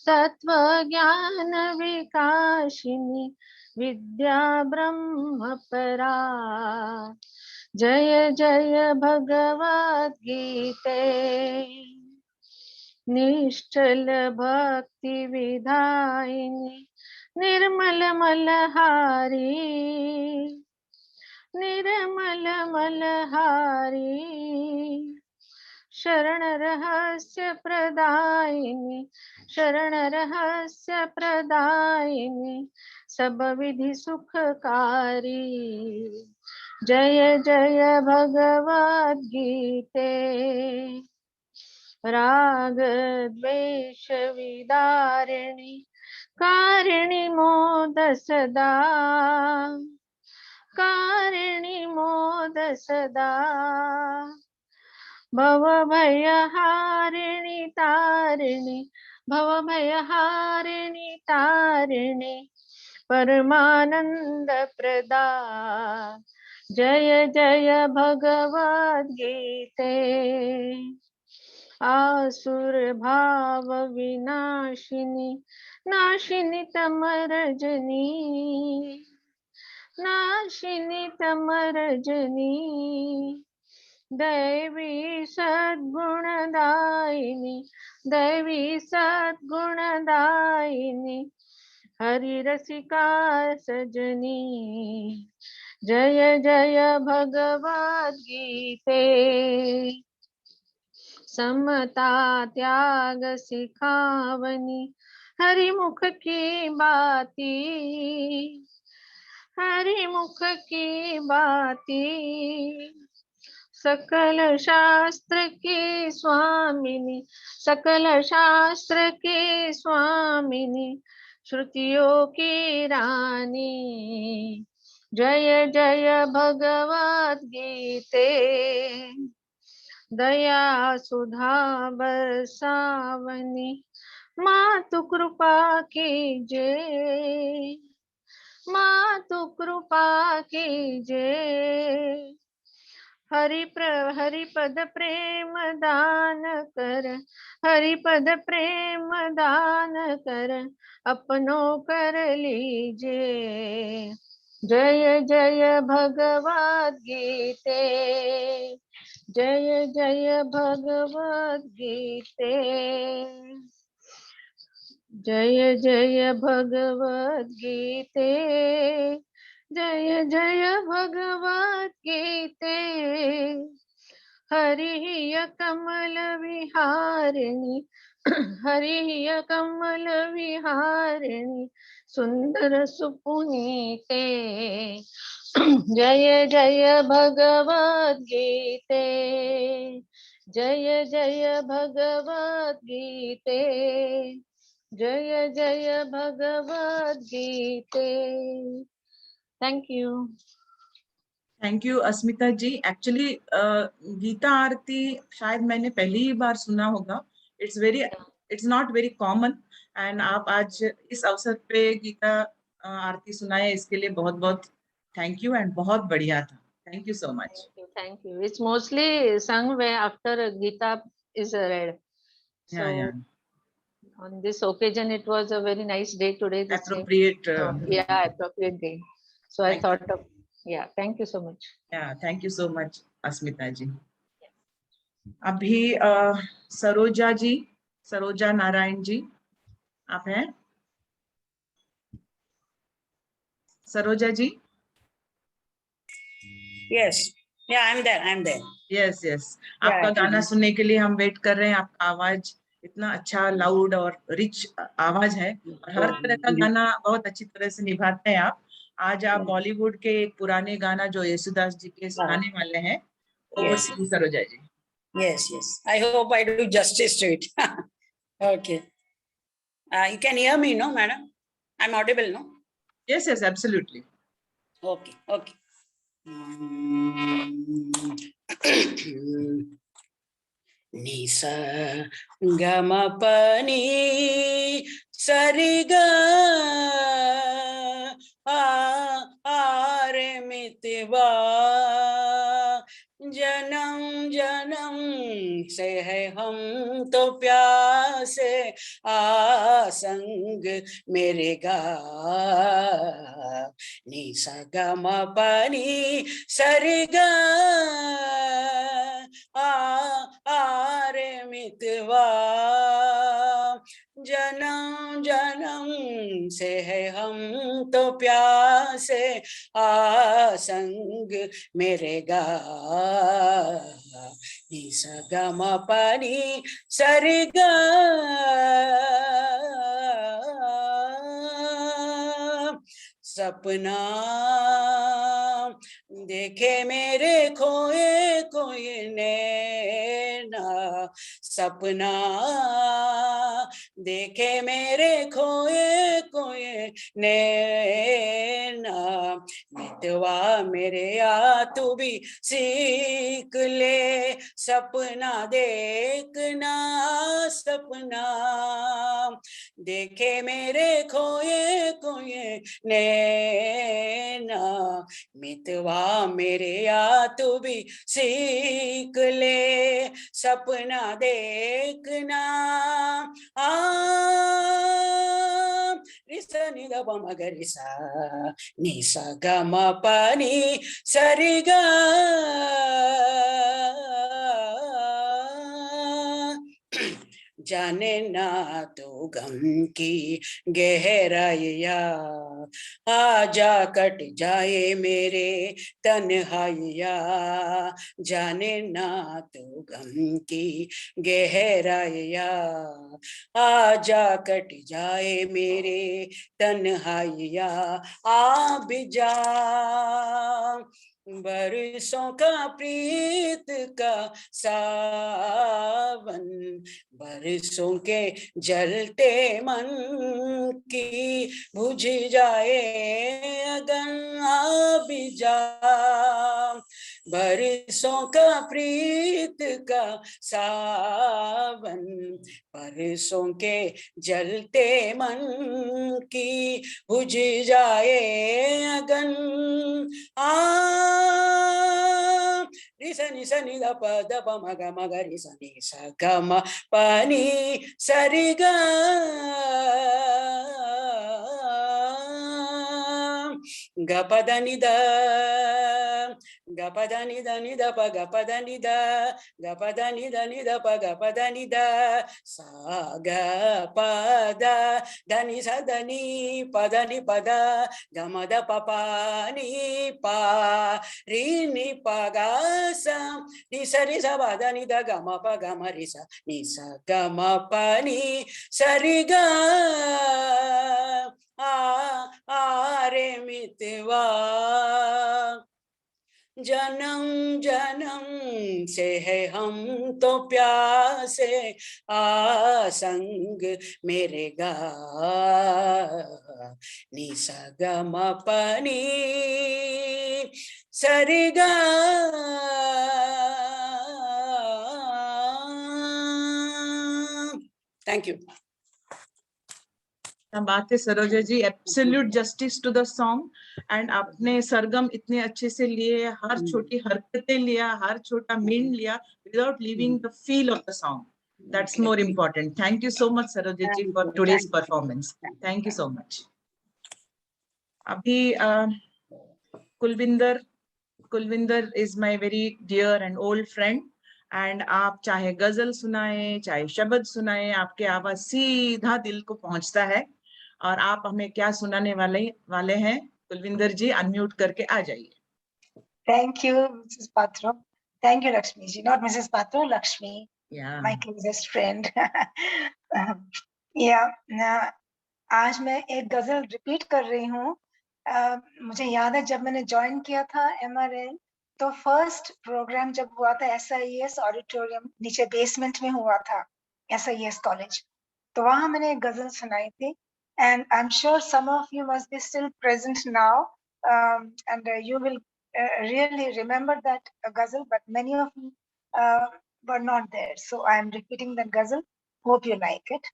तत्व ज्ञान विकासिनी, विद्या ब्रह्म परा. जय जय भगवद गीते. निश्चल भक्ति विधायिनी, निर्मल मलहारी, निर्मल मलहारी, शरण रहस्य प्रदायिनी, शरण रहस्य प्रदायिनी, सब विधि सुखकारी. जय जय भगवद गीते. राग द्वेष विदारिणी, कारिणी मोद सदा, कारिणी मोद सदा, भव भय हारिणी तारिणी, भव भय हारिणी तारिणी, परमानंद प्रदा. जय जय भगवद गीते. आसुर भाव विनाशिनी, नाशिनी तमरजनी, नाशिनी तमरजनी, दैवी सद्गुणदायिनी, दैवी सद्गुणदायिनी, हरि रसिका सजनी. जय जय भगवद गीते. समता त्याग सिखावनी, हरि मुख की बाती, हरि मुख की बाती, सकल शास्त्र की स्वामिनी, सकल शास्त्र की स्वामिनी, श्रुतियों की रानी. जय जय भगवद गीते. दया सुधा बरसावनी, मातु कृपा कीजे, मातु कृपा कीजे, हरिपद प्रेम दान कर, हरिपद प्रेम दान कर, अपनो कर लीजे। जय जय भगवद गीते, जय जय भगवद गीते, जय जय भगवद गीते, जय जय भगवद गीते। हरि कमल विहारिणी, हरिः कमल विहारिणि सुंदर सुपुनीते जय जय भगवद गीते जय जय भगवद गीते जय जय भगवद गीते। Thank you. Thank you Asmita ji. Actually Gita आरती शायद मैंने पहली बार सुना होगा। It's not very common, and आप आज इस अवसर पे गीता आरती सुनाए, इसके लिए बहुत बहुत थैंक यू, एंड बहुत बढ़िया था। Thank you so much. Thank you. It's mostly sung where after Gita is read. So yeah. on this occasion, it was a very nice day today. This Appropriate. Yeah, appropriate day. So I thought of, yeah, thank you so much. Yeah, thank you so much, अस्मिता जी। अभी सरोजा जी, सरोजा नारायण जी, आप हैं? सरोजा जी? Yes, yeah, I'm there. Yes, yes. आपका गाना सुनने के लिए हम wait कर रहे हैं। आपका आवाज इतना अच्छा, लाउड और रिच आवाज है, और हर तरह का गाना बहुत अच्छी तरह से निभाते हैं आप। आज आप बॉलीवुड के एक पुराने गाना जो येसुदास जी के सुनाने वाले हैं। Over to you, Saroja ji. Yes. I hope I do justice to it. Okay. You can hear me, no, madam? I'm audible, no? Yes, absolutely. Okay. Nisa gama pani sariga are mitwa जन्म जन्म से है हम तो प्यासे आसंग मेरे गा निसा गा मा पा नी सरे गा आ रे मितवा जन्म जन्म से है हम तो प्यासे आसंग मेरे गा निसा गा मा पा नी सरे गा सपना देखे मेरे खोए खोए नैना सपना देखे मेरे खोए खोए नैना मितवा मेरे आ तू भी सीख ले सपना देखना सपना देखे मेरे खोए खोए नैना मितवा मेरे आ तू भी सीख ले सपना देखना रिसा नि द प म ग रि सा नि सा ग म प नि सा रे ग जाने ना तो गम की गहराइया आजा कट जाए मेरे तन्हाइया जाने ना तो गम की गहराइया आजा कट जाए मेरे तन्हाइया आ भी जा बरसों का प्रीत का सावन बरसों के जलते मन की बुझ जाए अगन आ भी जा बरसों का प्रीत का सावन बरसों के जलते मन की बुझ जाए अगन रिसा नि सा नि द प म ग रि सा नि सा ग म प नि सा रे ग ग प द नि the ga pa da ni da pa ga pa da ni da pa ga pa da ni da sa ga pa da ni sa da ni pa da ga ma da pa ni pa ri pa ga sa ni sa ba da ni da ga ma ri sa ga ma pa ni sa ri ga रे मितवा जन्म जन्म से है हम तो प्यासे संग मेरे गा नि सा ग म प नि सा रे गा थैंक यू। बात है Saroja ji, absolute justice to the song. And आपने सरगम इतने अच्छे से लिए, हर छोटी हरकतें लिया, हर छोटा मीन लिया, without leaving the feel of the song. That's more important. Thank you so much Saroja ji for today's performance. Thank you so much. अभी Kulwinder is my very dear and old friend, and आप चाहे गजल सुनाए चाहे शब्द सुनाए, आपके आवाज सीधा दिल को पहुंचता है। और आप हमें क्या सुनाने वाले हैं? कुलविंदर जी अनम्यूट करके आ जाइए। Thank you, Mrs. Patro. Thank you, Lakshmi ji. Not Mrs. Patro, Lakshmi. Yeah. My closest friend. Yeah. आज मैं एक गजल रिपीट कर रही हूँ। मुझे याद है जब मैंने ज्वाइन किया था MRN, तो फर्स्ट प्रोग्राम जब हुआ था SIES ऑडिटोरियम, नीचे बेसमेंट में हुआ था SIES कॉलेज, तो वहाँ मैंने एक गजल सुनाई थी। And I'm sure some of you must be still present now, and you will really remember that ghazal, but many of you were not there. So I'm repeating that ghazal. Hope you like it.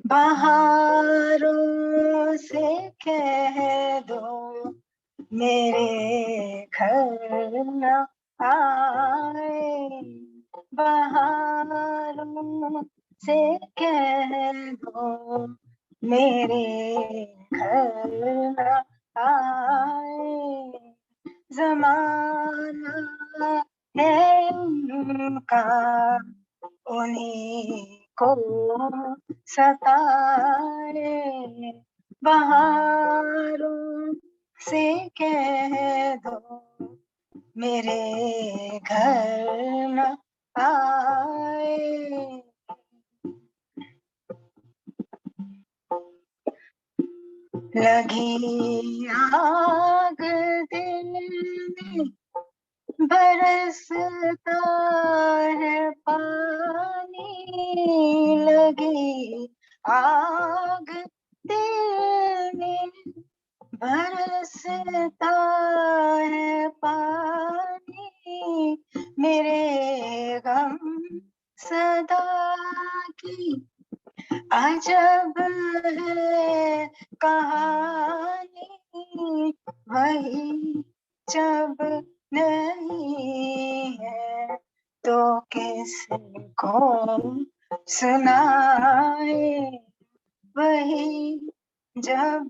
बहारों से कह दो मेरे घर न आए, बहारों से कह दो मेरे घर न आए, जमाना है उनका उन्हीं को सताए, बहारों से कह दो मेरे घर न आए। लगी आग दिल में बरसता है पानी, लगी आग दिल में बरसता है पानी, मेरे गम सदा की अजब है कहानी, वही जब नहीं है तो किसको सुनाए, वही जब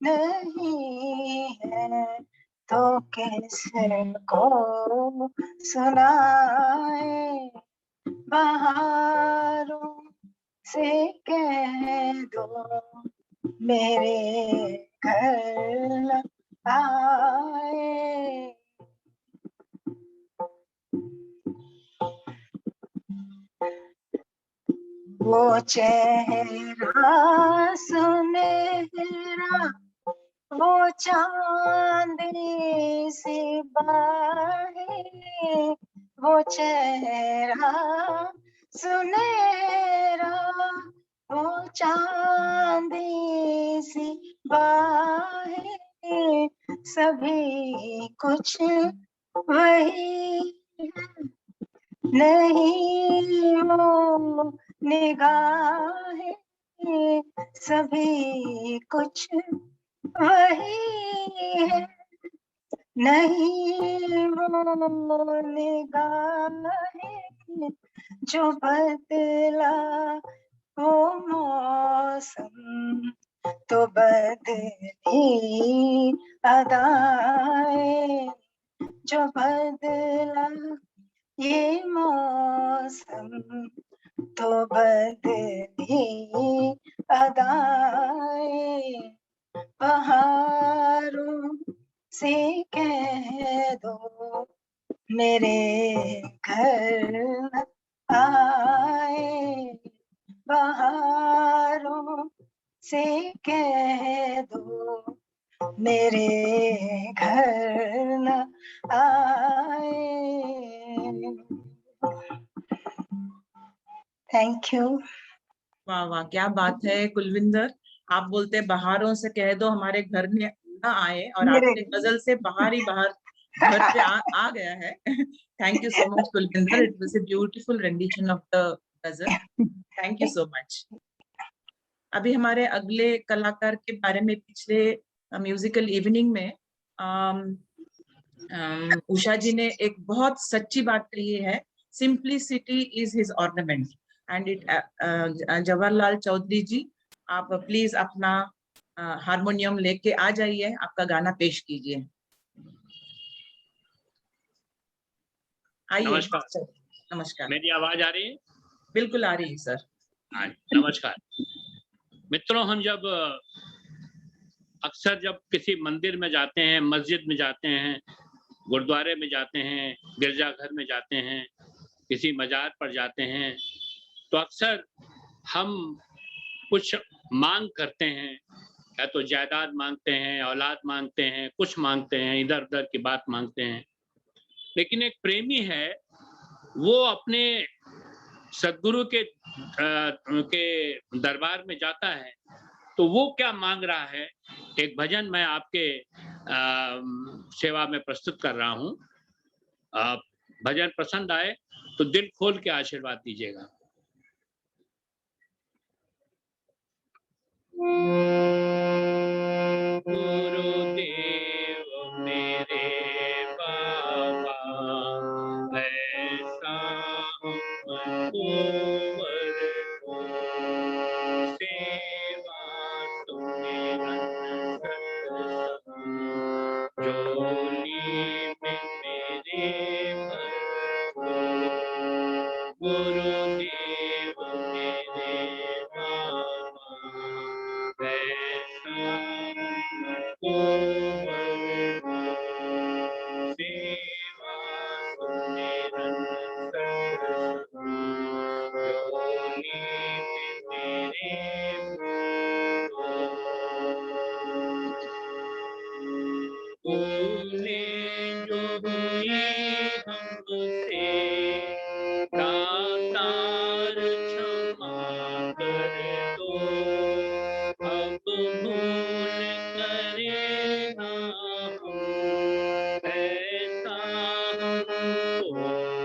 नहीं है तो किसको सुनाए, बहारों से कह दो मेरे घर न आए। वो चेहरा सुनहरा, वो चांदी सी बाहें, वो चेहरा सुनहरा, वो चांदी सी बाहें, सभी कुछ वही है, नहीं वो निगाहें, सभी कुछ वही है, नहीं वो निगाहें जो बदला वो मौसम तो बदली अदाएं जो बदला ये मौसम तो बदली अदाएं बहारों से कह दो मेरे घर न आए बहारों से कह दो मेरे घर न आए। Thank you. वाह वाह, क्या बात है कुलविंदर। आप बोलते बहारों से कह दो हमारे घर में ना आए, और आपने गजल से बाहर ही बाहर घर पे आ गया है। Thank you so much Kulwinder, it was a beautiful rendition of the ghazal. Thank you so much. अभी हमारे अगले कलाकार के बारे में पिछले म्यूजिकल इवनिंग में उषा जी ने एक बहुत सच्ची बात कही है, simplicity is his ornament. And it Jawaharlal Chaudhary ji, आप प्लीज अपना हारमोनियम लेके आ जाइए, आपका गाना पेश कीजिए। आइए। नमस्कार। नमस्कार। मेरी आवाज आ रही है? बिल्कुल आ रही है सर। हाँ, नमस्कार मित्रों। हम जब अक्सर जब किसी मंदिर में जाते हैं, मस्जिद में जाते हैं, गुरुद्वारे में जाते हैं, गिरजाघर में जाते हैं, किसी मजार पर जाते हैं, तो अक्सर हम कुछ मांग करते हैं, या तो जायदाद मांगते हैं, औलाद मांगते हैं, कुछ मांगते हैं, इधर उधर की बात मांगते हैं। लेकिन एक प्रेमी है, वो अपने सद्गुरु के दरबार में जाता है, तो वो क्या मांग रहा है, एक भजन मैं आपके सेवा में प्रस्तुत कर रहा हूँ। भजन पसंद आए तो दिल खोल के आशीर्वाद दीजिएगा। गुरुदेव मेरे बाबा, ऐसा हमको वर दो, सेवा सुमिरन सत्संग झोली में मेरे भर दो। गुरुदेव मेरे बाबा, ऐसा हमको वर दो, सेवा सुमिरन सत्संग झोली में मेरे भर दो। भूलें जो हुई हमसे दातार क्षमा कर दो, अब भूल करे ना हम, ऐसा हमको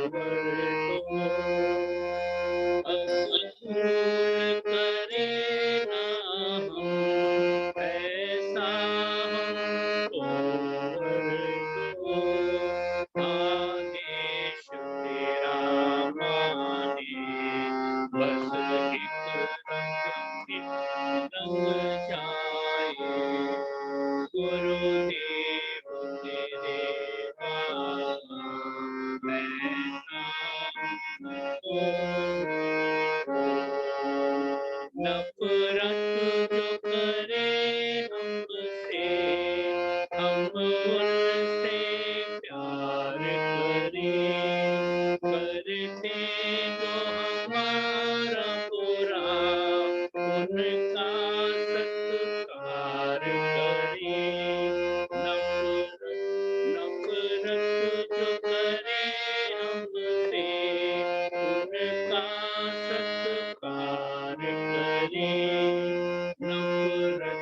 वर दो। अब भूल करे ना हम, ऐसा हमको वर दो। आदेश तेरा माने, बस एक रंग में रंग जाए। गुरुदेव मेरे बाबा, ऐसा हमको नफरत जो करे हमसे, हम उनसे प्यार करें। करते जो हमारा बुरा, उनका सत्कार करें। नफरत जो करे हमसे, उनका सत्कार करें। नफरत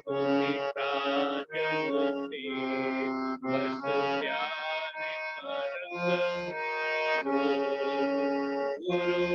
को मिटा जग से, बस प्यार का रंग दो। गुरु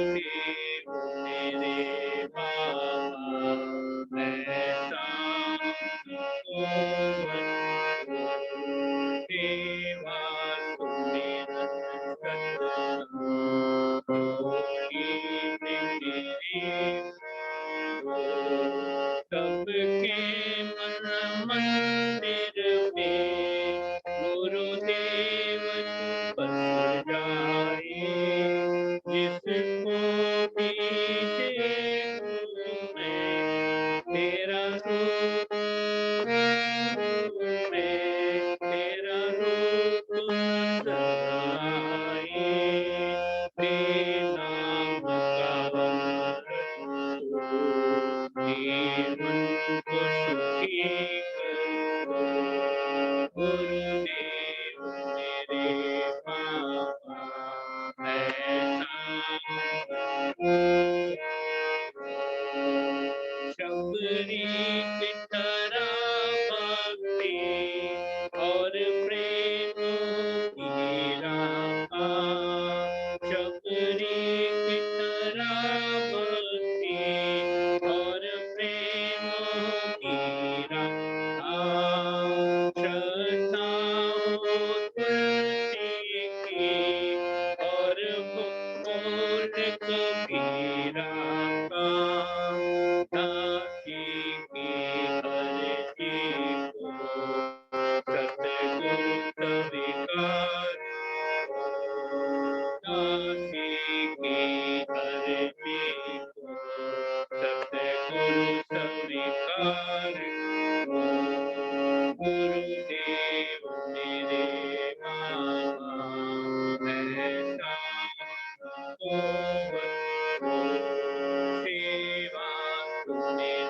कबीरा का दासी की अर्जी को सतगुरु स्वीकार, दासी की अर्जी को सतगुरु स्वीकार। गुरुदेव मेरे बाबा ऐसा सेवा तुम्हें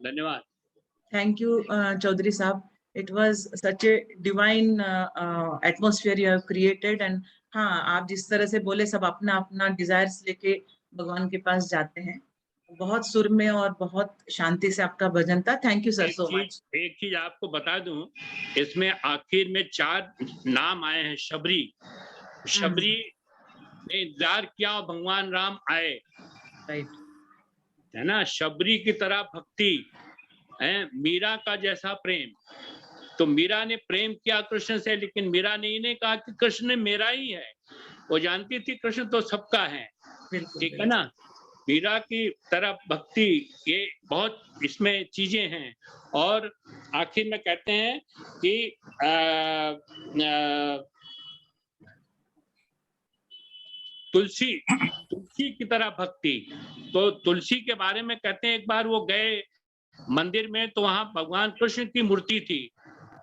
धन्यवाद। Thank you, Chaudhary Saab. It was such a divine atmosphere you have created. And हाँ, आप जिस तरह से बोले, सब अपना अपना डिजायर्स लेके भगवान के पास जाते हैं। बहुत सुर में और बहुत शांति से आपका भजन था। Thank you sir so much. एक चीज आपको बता दूं, इसमें आखिर में 4 नाम आए हैं। शबरी, शबरी ने इंतजार किया और भगवान राम आए, राइट, है ना। शबरी की तरह भक्ति है, मीरा का जैसा प्रेम। तो मीरा ने प्रेम किया कृष्ण से, लेकिन मीरा ने इन्हें कहा कि कृष्ण मेरा ही है। वो जानती थी कृष्ण तो सबका है, ठीक है ना। मीरा की तरफ भक्ति, ये बहुत इसमें चीजें हैं। और आखिर में कहते हैं कि तुलसी, तुलसी की तरह भक्ति। तो तुलसी के बारे में कहते हैं, एक बार वो गए मंदिर में, तो वहां भगवान कृष्ण की मूर्ति थी।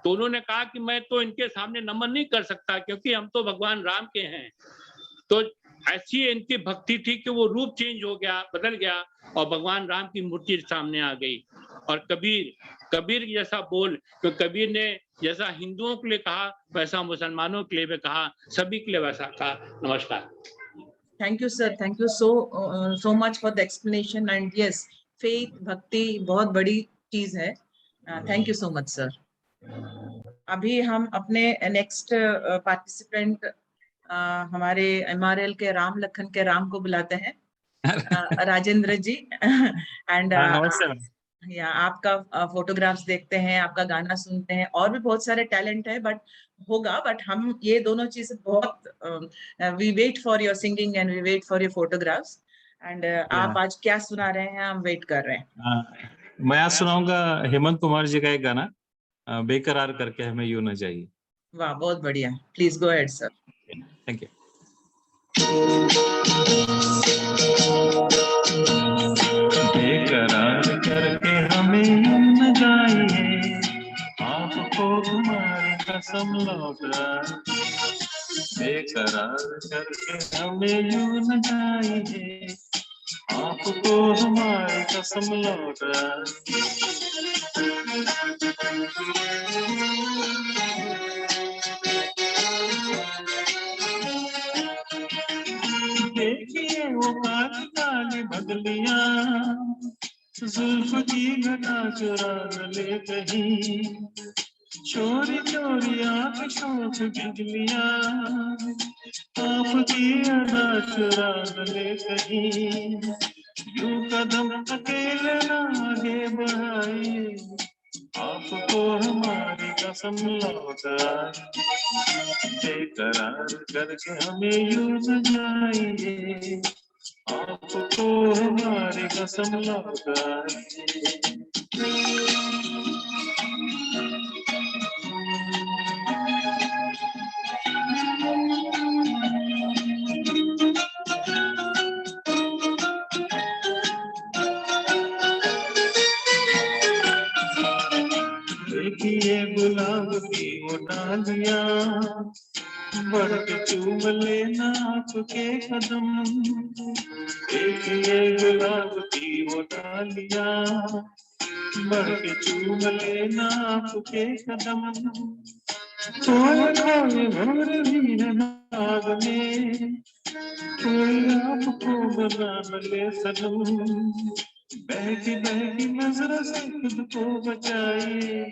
तो उन्होंने कहा कि मैं तो इनके सामने नमन नहीं कर सकता, क्योंकि हम तो भगवान राम के हैं। तो ऐसी इनकी भक्ति थी कि वो रूप चेंज हो गया, बदल गया, और भगवान राम की मूर्ति सामने आ गई। और कबीर, कबीर जैसा बोल, तो कबीर ने जैसा हिंदुओं के लिए कहा वैसा मुसलमानों के लिए भी कहा, सभी के लिए वैसा कहा। नमस्कार। Thank you sir, thank you so much for the explanation. And yes, faith, भक्ति बहुत बड़ी चीज है। Thank you so much sir. अभी हम अपने नेक्स्ट पार्टिसिपेंट हमारे MRL के राम लखन के राम को बुलाते हैं, राजेंद्र जी। एंड या आपका फोटोग्राफ्स देखते हैं, आपका गाना सुनते हैं, और भी बहुत सारे टैलेंट है, बट होगा, बट हम ये दोनों चीजें बहुत we wait for your singing and we wait for your photographs. And आप आज क्या सुना रहे हैं, हम वेट कर रहे हैं। मैं आज सुनाऊंगा हेमंत कुमार जी का एक गाना, बेकरार करके हमें यूं न चाहिए। वाह, बहुत बढ़िया, please go ahead sir. Thank you. बेकरार करके हमें यूं न जाइए, आपको तुम्हारी कसम लौटा। बेकरार करके हमें यूं न जाइए, आपको हमारी कसम लौटा। देखिए वो काली काली बदलियां, जुल्फ की घटा चुरा न ले कहीं, चोरी चोरी आंखों से बिजलियां, आपकी अदा चुरा न ले कहीं। यूं कदम अकेले ना आगे बढ़ाइए, आपको हमारी कसम लौटा। बेकरार करके हमें यूं न जाइए, आपको हमारी कसम लौटा। देखिए गुलाब की वो डालियां, बढ़ के चूम लेना आपके कदम। देखिए गुलाब की वो डालियां, बढ़ के चूम लेना आपके कदम। कोई कोई भर भी है नाग में, कोई आपको बना न ले सनम। बहकी बहकी नजर से खुद को बचाइए,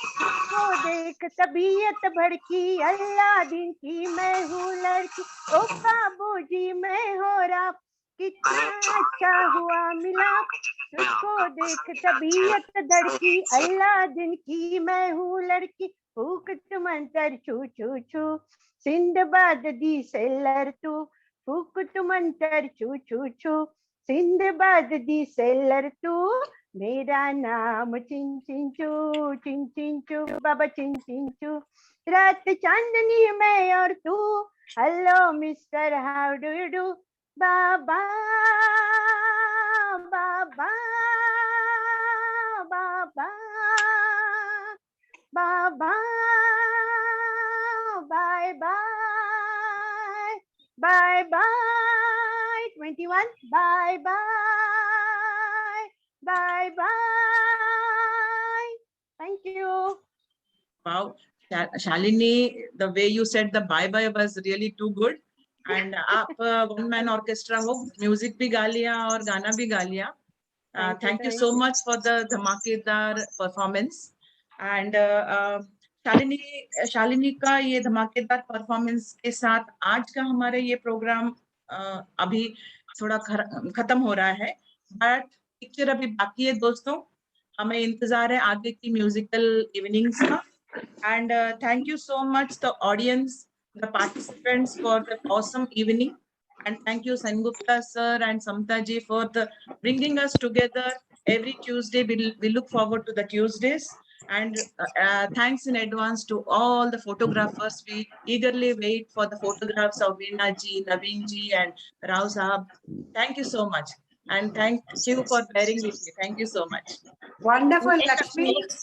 उसको देख तबीयत भड़की, अल्लाह दिन की मैं हूँ लड़की, ओ बाबूजी मैं हो रहा, कितना अच्छा हुआ मिला, उसको देख तबीयत धड़की, अल्लाह दिन की मैं हूँ लड़की, फूकट मंतर छू छू छू, सिंदबाद दी सेलर तू, फूकट मंतर छू छू छू, सिंदबाद दी सेलर तू, मेरा नाम चिन चिन चू बाबा चिन चू, रात चांदनी मैं और तू, hello mister how do you do, बाबा बाबा बाबा बाबा, bye bye bye bye 21, bye bye bye bye, thank you. Wow, Shalini, the way you said the bye bye was really too good. And आप one man orchestra हो, music भी गा लिया और गाना भी गा लिया. Thank you so much for the धमाकेदार performance. And शालिनी का ये धमाकेदार परफॉर्मेंस के साथ आज का हमारा ये प्रोग्राम अभी थोड़ा खत्म हो रहा है, बट पिक्चर अभी बाकी है दोस्तों, हमें इंतजार है आगे की म्यूजिकल इवनिंग्स का. And thank you so much the audience, the participants for the awesome evening. And thank you Sengupta sir and Samta ji for the bringing us together every Tuesday. We look forward to the Tuesdays. And thanks in advance to all the photographers. We eagerly wait for the photographs of Veena ji, Naveen ji and Rao Sahab. Thank you so much. And thank you for bearing with me. Thank you so much. Wonderful, Lakshmi.